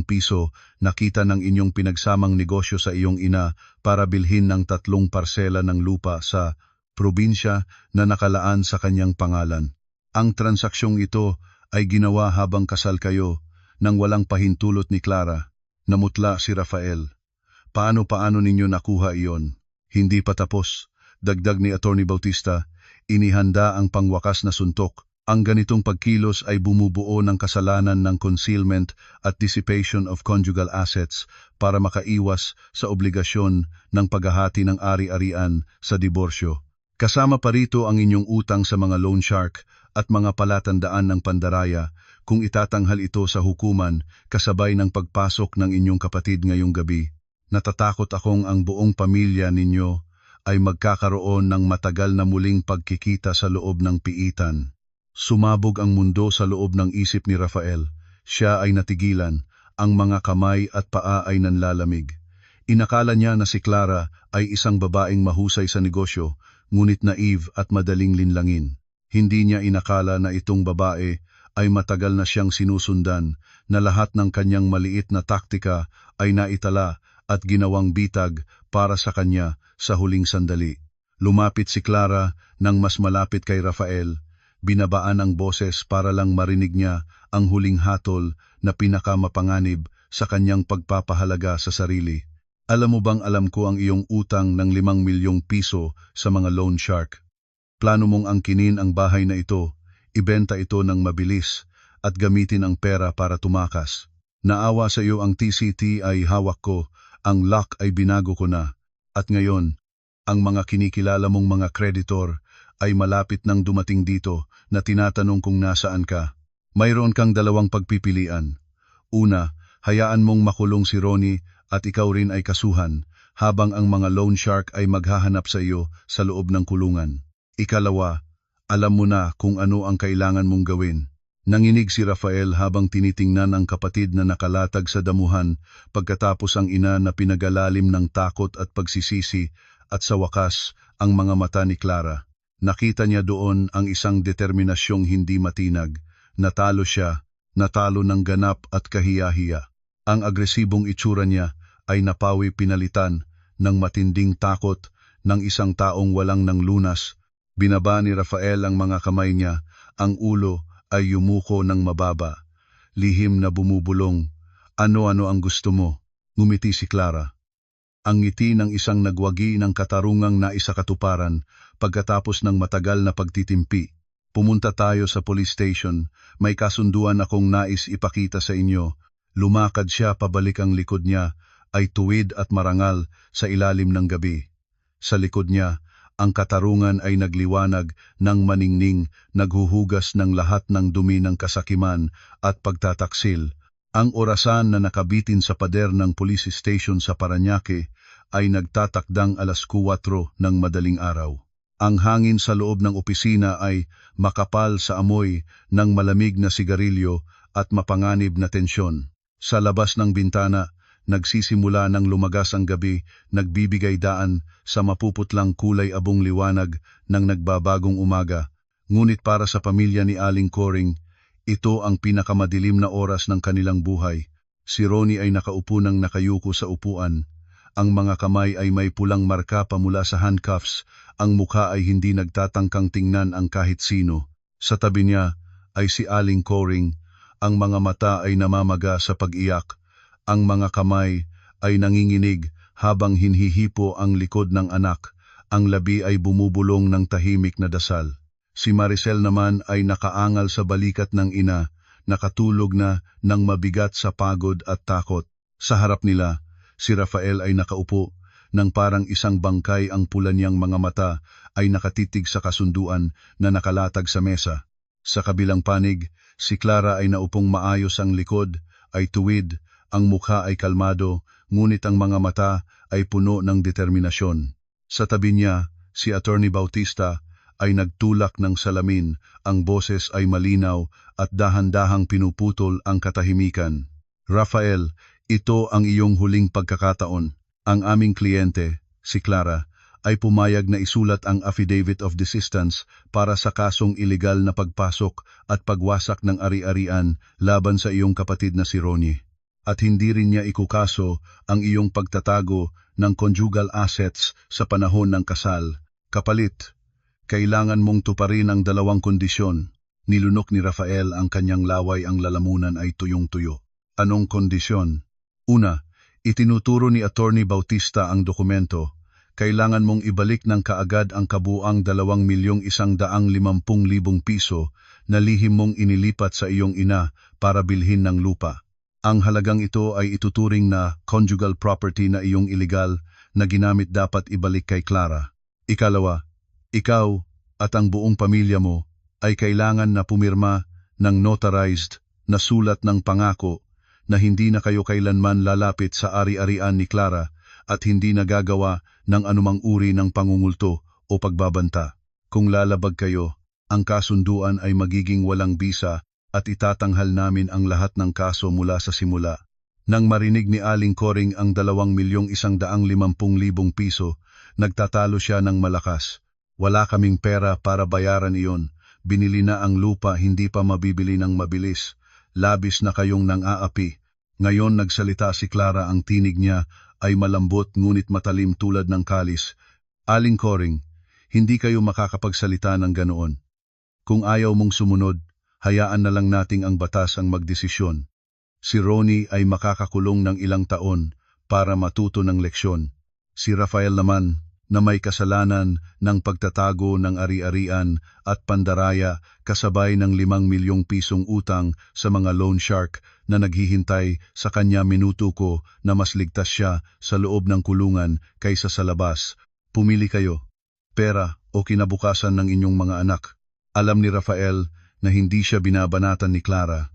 piso na kita ng inyong pinagsamang negosyo sa iyong ina para bilhin ng 3 parsela ng lupa sa probinsya na nakalaan sa kanyang pangalan. Ang transaksyong ito ay ginawa habang kasal kayo nang walang pahintulot ni Clara. Namutla si Rafael. Paano ninyo nakuha iyon? Hindi pa tapos. Dagdag ni Attorney Bautista, inihanda ang pangwakas na suntok. Ang ganitong pagkilos ay bumubuo ng kasalanan ng concealment at dissipation of conjugal assets para makaiwas sa obligasyon ng paghahati ng ari-arian sa diborsyo. Kasama pa rito ang inyong utang sa mga loan shark at mga palatandaan ng pandaraya kung itatanghal ito sa hukuman kasabay ng pagpasok ng inyong kapatid ngayong gabi. Natatakot akong ang buong pamilya ninyo ay magkakaroon ng matagal na muling pagkikita sa loob ng piitan. Sumabog ang mundo sa loob ng isip ni Rafael. Siya ay natigilan, ang mga kamay at paa ay nanlalamig. Inakala niya na si Clara ay isang babaeng mahusay sa negosyo, ngunit naive at madaling linlangin. Hindi niya inakala na itong babae ay matagal na siyang sinusundan, na lahat ng kanyang maliit na taktika ay naitala at ginawang bitag para sa kanya sa huling sandali. Lumapit si Clara nang mas malapit kay Rafael. Binabaan ang boses para lang marinig niya ang huling hatol na pinakamapanganib sa kanyang pagpapahalaga sa sarili. Alam mo bang alam ko ang iyong utang ng 5 milyong piso sa mga loan shark? Plano mong angkinin ang bahay na ito, ibenta ito ng mabilis at gamitin ang pera para tumakas. Naawa sa iyo ang TCT ay hawak ko, ang lock ay binago ko na. At ngayon, ang mga kinikilala mong mga kreditor ay malapit nang dumating dito na tinatanong kung nasaan ka. Mayroon kang 2 pagpipilian. Una, hayaan mong makulong si Ronnie at ikaw rin ay kasuhan, habang ang mga loan shark ay maghahanap sa iyo sa loob ng kulungan. Ikalawa, alam mo na kung ano ang kailangan mong gawin. Nanginig si Rafael habang tinitingnan ang kapatid na nakalatag sa damuhan pagkatapos ang ina na pinagalalim ng takot at pagsisisi at sa wakas ang mga mata ni Clara. Nakita niya doon ang isang determinasyong hindi matinag. Natalo siya, natalo ng ganap at kahiyahiya. Ang agresibong itsura niya ay napawi pinalitan ng matinding takot ng isang taong walang nang lunas. Binaba ni Rafael ang mga kamay niya, ang ulo ay yumuko ng mababa. Lihim na bumubulong. Ano-ano ang gusto mo? Ngumiti si Clara. Ang ngiti ng isang nagwagi ng katarungang naisakatuparan pagkatapos ng matagal na pagtitimpi. Pumunta tayo sa police station, may kasunduan akong nais ipakita sa inyo. Lumakad siya pabalik, ang likod niya ay tuwid at marangal sa ilalim ng gabi. Sa likod niya, ang katarungan ay nagliwanag ng maningning, naghuhugas ng lahat ng dumi ng kasakiman at pagtataksil. Ang orasan na nakabitin sa pader ng police station sa Parañaque ay nagtatakdang 4:00 ng madaling araw. Ang hangin sa loob ng opisina ay makapal sa amoy ng malamig na sigarilyo at mapanganib na tensyon. Sa labas ng bintana, nagsisimula ng lumagas ang gabi, nagbibigay daan sa mapuputlang kulay abong liwanag ng nagbabagong umaga. Ngunit para sa pamilya ni Aling Coring, ito ang pinakamadilim na oras ng kanilang buhay. Si Ronnie ay nakaupo ng nakayuko sa upuan. Ang mga kamay ay may pulang marka pa mula sa handcuffs. Ang mukha ay hindi nagtatangkang tingnan ang kahit sino. Sa tabi niya ay si Aling Coring. Ang mga mata ay namamaga sa pag-iyak. Ang mga kamay ay nanginginig habang hinhihipo ang likod ng anak. Ang labi ay bumubulong ng tahimik na dasal. Si Maricel naman ay nakaangal sa balikat ng ina, nakatulog na ng mabigat sa pagod at takot. Sa harap nila, si Rafael ay nakaupo, nang parang isang bangkay ang pula niyang mga mata ay nakatitig sa kasunduan na nakalatag sa mesa. Sa kabilang panig, si Clara ay naupong maayos ang likod, ay tuwid, ang mukha ay kalmado, ngunit ang mga mata ay puno ng determinasyon. Sa tabi niya, si Attorney Bautista ay nagtulak ng salamin, ang boses ay malinaw at dahan-dahang pinuputol ang katahimikan. Rafael, ito ang iyong huling pagkakataon. Ang aming kliyente, si Clara, ay pumayag na isulat ang Affidavit of Desistance para sa kasong ilegal na pagpasok at pagwasak ng ari-arian laban sa iyong kapatid na si Ronnie. At hindi rin niya ikukaso ang iyong pagtatago ng conjugal assets sa panahon ng kasal. Kapalit, kailangan mong tuparin ang dalawang kondisyon. Nilunok ni Rafael ang kanyang laway, ang lalamunan ay tuyong-tuyo. Anong kondisyon? Una, itinuturo ni Attorney Bautista ang dokumento. Kailangan mong ibalik ng kaagad ang kabuang 2,150,000 piso na lihim mong inilipat sa iyong ina para bilhin ng lupa. Ang halagang ito ay ituturing na conjugal property na iyong illegal na ginamit, dapat ibalik kay Clara. Ikalawa, ikaw at ang buong pamilya mo ay kailangan na pumirma ng notarized na sulat ng pangako na hindi na kayo kailanman lalapit sa ari-arian ni Clara at hindi nagagawa ng anumang uri ng pangungulto o pagbabanta. Kung lalabag kayo, ang kasunduan ay magiging walang bisa at itatanghal namin ang lahat ng kaso mula sa simula. Nang marinig ni Aling Coring ang 2,150,000 piso, nagtatalo siya ng malakas. Wala kaming pera para bayaran iyon. Binili na ang lupa, hindi pa mabibili ng mabilis. Labis na kayong nang-aapi. Ngayon nagsalita si Clara, ang tinig niya ay malambot ngunit matalim tulad ng kalis. Aling Coring, hindi kayo makakapagsalita ng ganoon. Kung ayaw mong sumunod, hayaan na lang nating ang batas ang magdesisyon. Si Ronnie ay makakakulong ng ilang taon para matuto ng leksyon. Si Rafael naman, na may kasalanan ng pagtatago ng ari-arian at pandaraya kasabay ng 5 milyong pisong utang sa mga loan shark na naghihintay sa kanya, minutuko na mas ligtas siya sa loob ng kulungan kaysa sa labas. Pumili kayo, pera o kinabukasan ng inyong mga anak. Alam ni Rafael na hindi siya binabanatan ni Clara.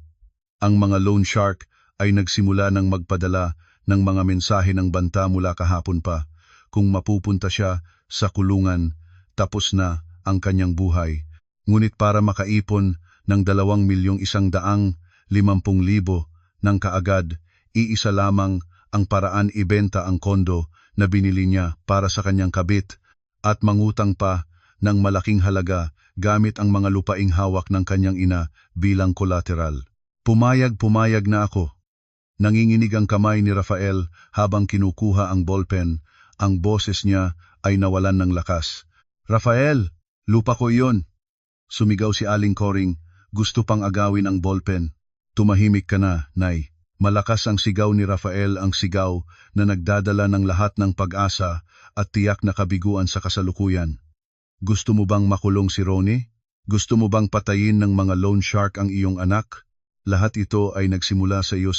Ang mga loan shark ay nagsimula ng magpadala ng mga mensahe ng banta mula kahapon pa. Kung mapupunta siya sa kulungan, tapos na ang kanyang buhay. Ngunit para makaipon ng 2,150,000 ng kaagad, iisa lamang ang paraan: ibenta ang kondo na binili niya para sa kanyang kabit at mangutang pa ng malaking halaga gamit ang mga lupaing hawak ng kanyang ina bilang collateral. Pumayag na ako. Nanginginig ang kamay ni Rafael habang kinukuha ang ballpen. Ang boses niya ay nawalan ng lakas. Rafael, lupa ko iyon. Sumigaw si Aling Coring, gusto pang agawin ang ballpen. Tumahimik ka na, Nay. Malakas ang sigaw ni Rafael, ang sigaw na nagdadala ng lahat ng pag-asa at tiyak na kabiguan sa kasalukuyan. Gusto mo bang makulong si Ronnie? Gusto mo bang patayin ng mga loan shark ang iyong anak? Lahat ito ay nagsimula sa iyo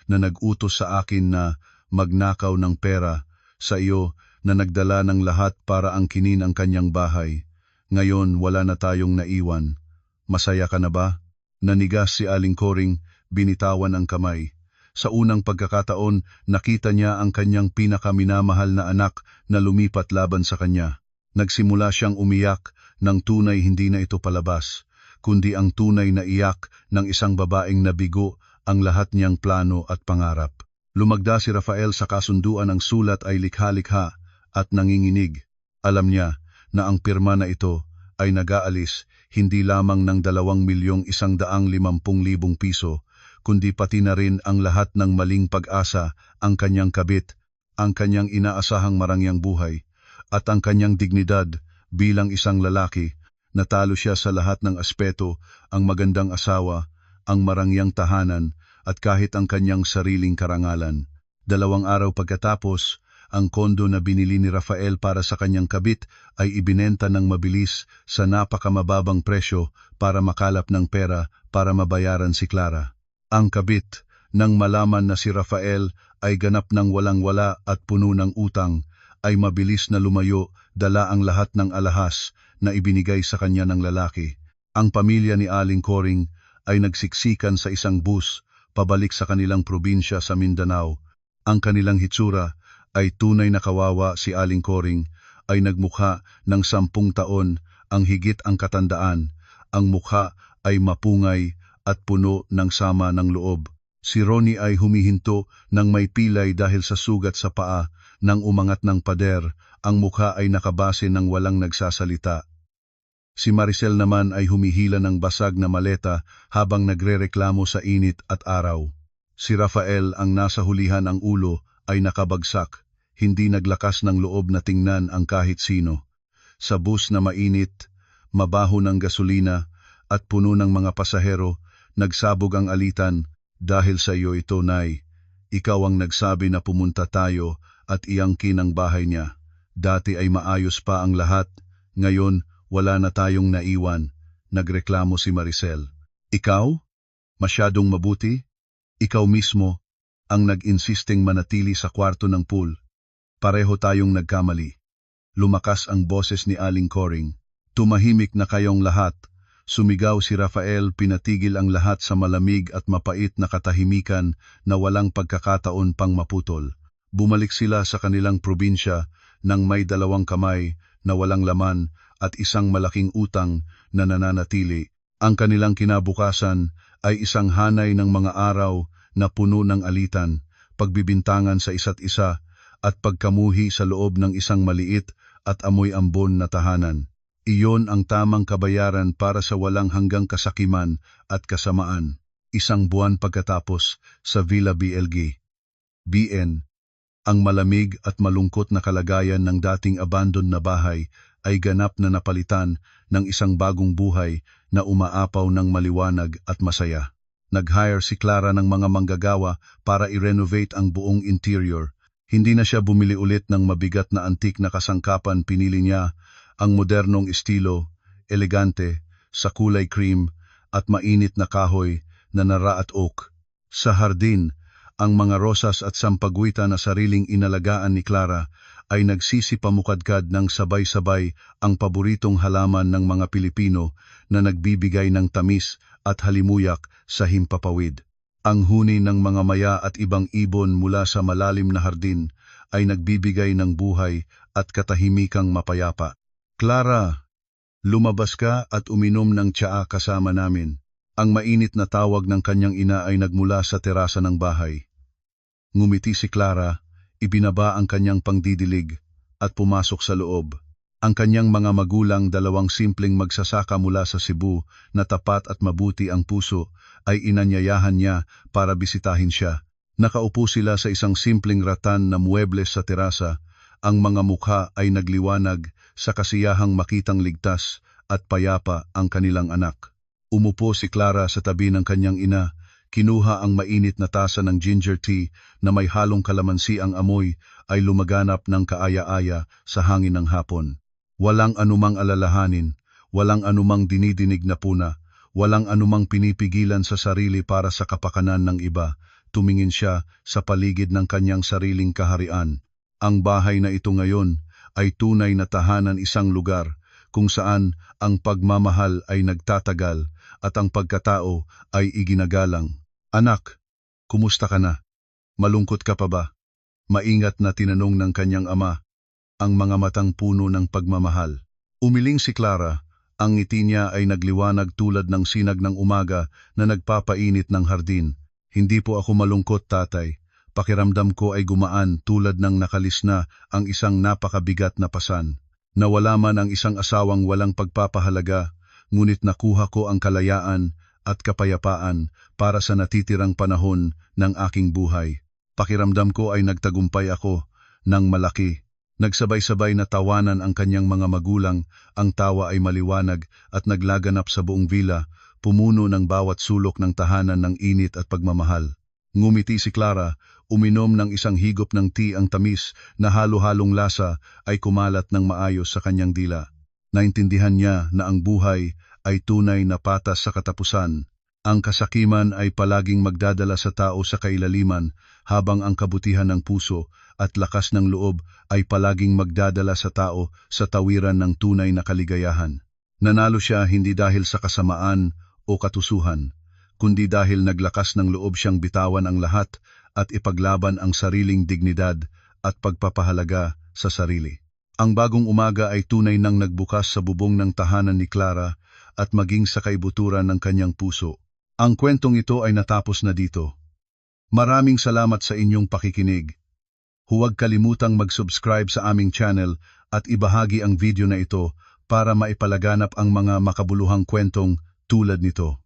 na nag-utos sa akin na magnakaw ng pera, sa iyo na nagdala ng lahat para angkinin ang kanyang bahay. Ngayon wala na tayong naiwan. Masaya ka na ba? Nanigas si Aling Coring, binitawan ang kamay. Sa unang pagkakataon, nakita niya ang kanyang pinakaminamahal na anak na lumipat laban sa kanya. Nagsimula siyang umiyak ng tunay, hindi na ito palabas, kundi ang tunay na iyak ng isang babaeng nabigo ang lahat niyang plano at pangarap. Lumagda si Rafael sa kasunduan, ang sulat ay likha-likha at nanginginig. Alam niya na ang pirma na ito ay nag-aalis hindi lamang ng 2,150,000 piso, kundi pati na rin ang lahat ng maling pag-asa, ang kanyang kabit, ang kanyang inaasahang marangyang buhay, at ang kanyang dignidad bilang isang lalaki. Natalo siya sa lahat ng aspeto, ang magandang asawa, ang marangyang tahanan, at kahit ang kanyang sariling karangalan. 2 araw pagkatapos, ang kondo na binili ni Rafael para sa kanyang kabit ay ibinenta ng mabilis sa napakamababang presyo para makalap ng pera para mabayaran si Clara. Ang kabit, nang malaman na si Rafael ay ganap ng walang-wala at puno ng utang, ay mabilis na lumayo, dala ang lahat ng alahas na ibinigay sa kanya ng lalaki. Ang pamilya ni Aling Coring ay nagsiksikan sa isang bus pabalik sa kanilang probinsya sa Mindanao. Ang kanilang hitsura ay tunay na kawawa. Si Aling Coring ay nagmukha ng 10 taon, ang higit ang katandaan. Ang mukha ay mapungay at puno ng sama ng loob. Si Ronnie ay humihinto ng may pilay dahil sa sugat sa paa. Nang umangat ng pader, ang mukha ay nakabase ng walang nagsasalita. Si Maricel naman ay humihila ng basag na maleta habang nagrereklamo sa init at araw. Si Rafael, ang nasa hulihan ang ulo, ay nakabagsak. Hindi naglakas ng loob na tingnan ang kahit sino. Sa bus na mainit, mabaho ng gasolina, at puno ng mga pasahero, nagsabog ang alitan. Dahil sa iyo ito, Nay. Ikaw ang nagsabi na pumunta tayo at iangkin ang bahay niya. Dati ay maayos pa ang lahat, ngayon wala na tayong naiwan. Nagreklamo si Maricel. Ikaw? Masyadong mabuti? Ikaw mismo ang nag-insisting manatili sa kwarto ng pool. Pareho tayong nagkamali. Lumakas ang boses ni Aling Coring. Tumahimik na kayong lahat. Sumigaw si Rafael, pinatigil ang lahat sa malamig at mapait na katahimikan na walang pagkakataon pang maputol. Bumalik sila sa kanilang probinsya nang may 2 kamay na walang laman at isang malaking utang na nananatili. Ang kanilang kinabukasan ay isang hanay ng mga araw na puno ng alitan, pagbibintangan sa isa't isa, at pagkamuhi sa loob ng isang maliit at amoy ambon na tahanan. Iyon ang tamang kabayaran para sa walang hanggang kasakiman at kasamaan. 1 buwan pagkatapos, sa Villa BLG. BN. Ang malamig at malungkot na kalagayan ng dating abandoned na bahay ay ganap na napalitan ng isang bagong buhay na umaapaw ng maliwanag at masaya. Nag-hire si Clara ng mga manggagawa para i-renovate ang buong interior. Hindi na siya bumili ulit ng mabigat na antik na kasangkapan, pinili niya ang modernong estilo, elegante, sa kulay cream at mainit na kahoy na nara at oak. Sa hardin, ang mga rosas at sampagwita na sariling inalagaan ni Clara ay nagsisipamukadkad ng sabay-sabay, ang paboritong halaman ng mga Pilipino na nagbibigay ng tamis at halimuyak sa himpapawid. Ang huni ng mga maya at ibang ibon mula sa malalim na hardin ay nagbibigay ng buhay at katahimikang mapayapa. Clara, lumabas ka at uminom ng tsaa kasama namin. Ang mainit na tawag ng kanyang ina ay nagmula sa terasa ng bahay. Ngumiti si Clara, ibinaba ang kanyang pangdidilig at pumasok sa loob. Ang kanyang mga magulang, 2 simpleng magsasaka mula sa Cebu na tapat at mabuti ang puso, ay inanyayahan niya para bisitahin siya. Nakaupo sila sa isang simpleng ratan na muebles sa terasa. Ang mga mukha ay nagliwanag sa kasiyahang makitang ligtas at payapa ang kanilang anak. Umupo si Clara sa tabi ng kanyang ina. Kinuha ang mainit na tasa ng ginger tea na may halong kalamansi. Ang amoy ay lumaganap ng kaaya-aya sa hangin ng hapon. Walang anumang alalahanin, walang anumang dinidinig na puna, walang anumang pinipigilan sa sarili para sa kapakanan ng iba. Tumingin siya sa paligid ng kanyang sariling kaharian. Ang bahay na ito ngayon ay tunay na tahanan, isang lugar kung saan ang pagmamahal ay nagtatagal at ang pagkatao ay iginagalang. Anak, kumusta ka na? Malungkot ka pa ba? Maingat na tinanong ng kanyang ama, ang mga matang puno ng pagmamahal. Umiling si Clara, ang ngiti niya ay nagliwanag tulad ng sinag ng umaga na nagpapainit ng hardin. Hindi po ako malungkot, tatay. Pakiramdam ko ay gumaan tulad ng nakalis na ang isang napakabigat na pasan. Nawala man ang isang asawang walang pagpapahalaga, ngunit nakuha ko ang kalayaan at kapayapaan para sa natitirang panahon ng aking buhay. Pakiramdam ko ay nagtagumpay ako ng malaki. Nagsabay-sabay na tawanan ang kanyang mga magulang, ang tawa ay maliwanag at naglaganap sa buong villa, pumuno ng bawat sulok ng tahanan ng init at pagmamahal. Ngumiti si Clara, uminom ng isang higop ng tea, ang tamis na halo-halong lasa ay kumalat ng maayos sa kanyang dila. Naintindihan niya na ang buhay ay tunay na patas sa katapusan. Ang kasakiman ay palaging magdadala sa tao sa kailaliman, habang ang kabutihan ng puso at lakas ng loob ay palaging magdadala sa tao sa tawiran ng tunay na kaligayahan. Nanalo siya hindi dahil sa kasamaan o katusuhan, kundi dahil naglakas ng loob siyang bitawan ang lahat at ipaglaban ang sariling dignidad at pagpapahalaga sa sarili. Ang bagong umaga ay tunay nang nagbukas sa bubong ng tahanan ni Clara at maging sa kaibuturan ng kanyang puso. Ang kwentong ito ay natapos na dito. Maraming salamat sa inyong pakikinig. Huwag kalimutang mag-subscribe sa aming channel at ibahagi ang video na ito para maipalaganap ang mga makabuluhang kwentong tulad nito.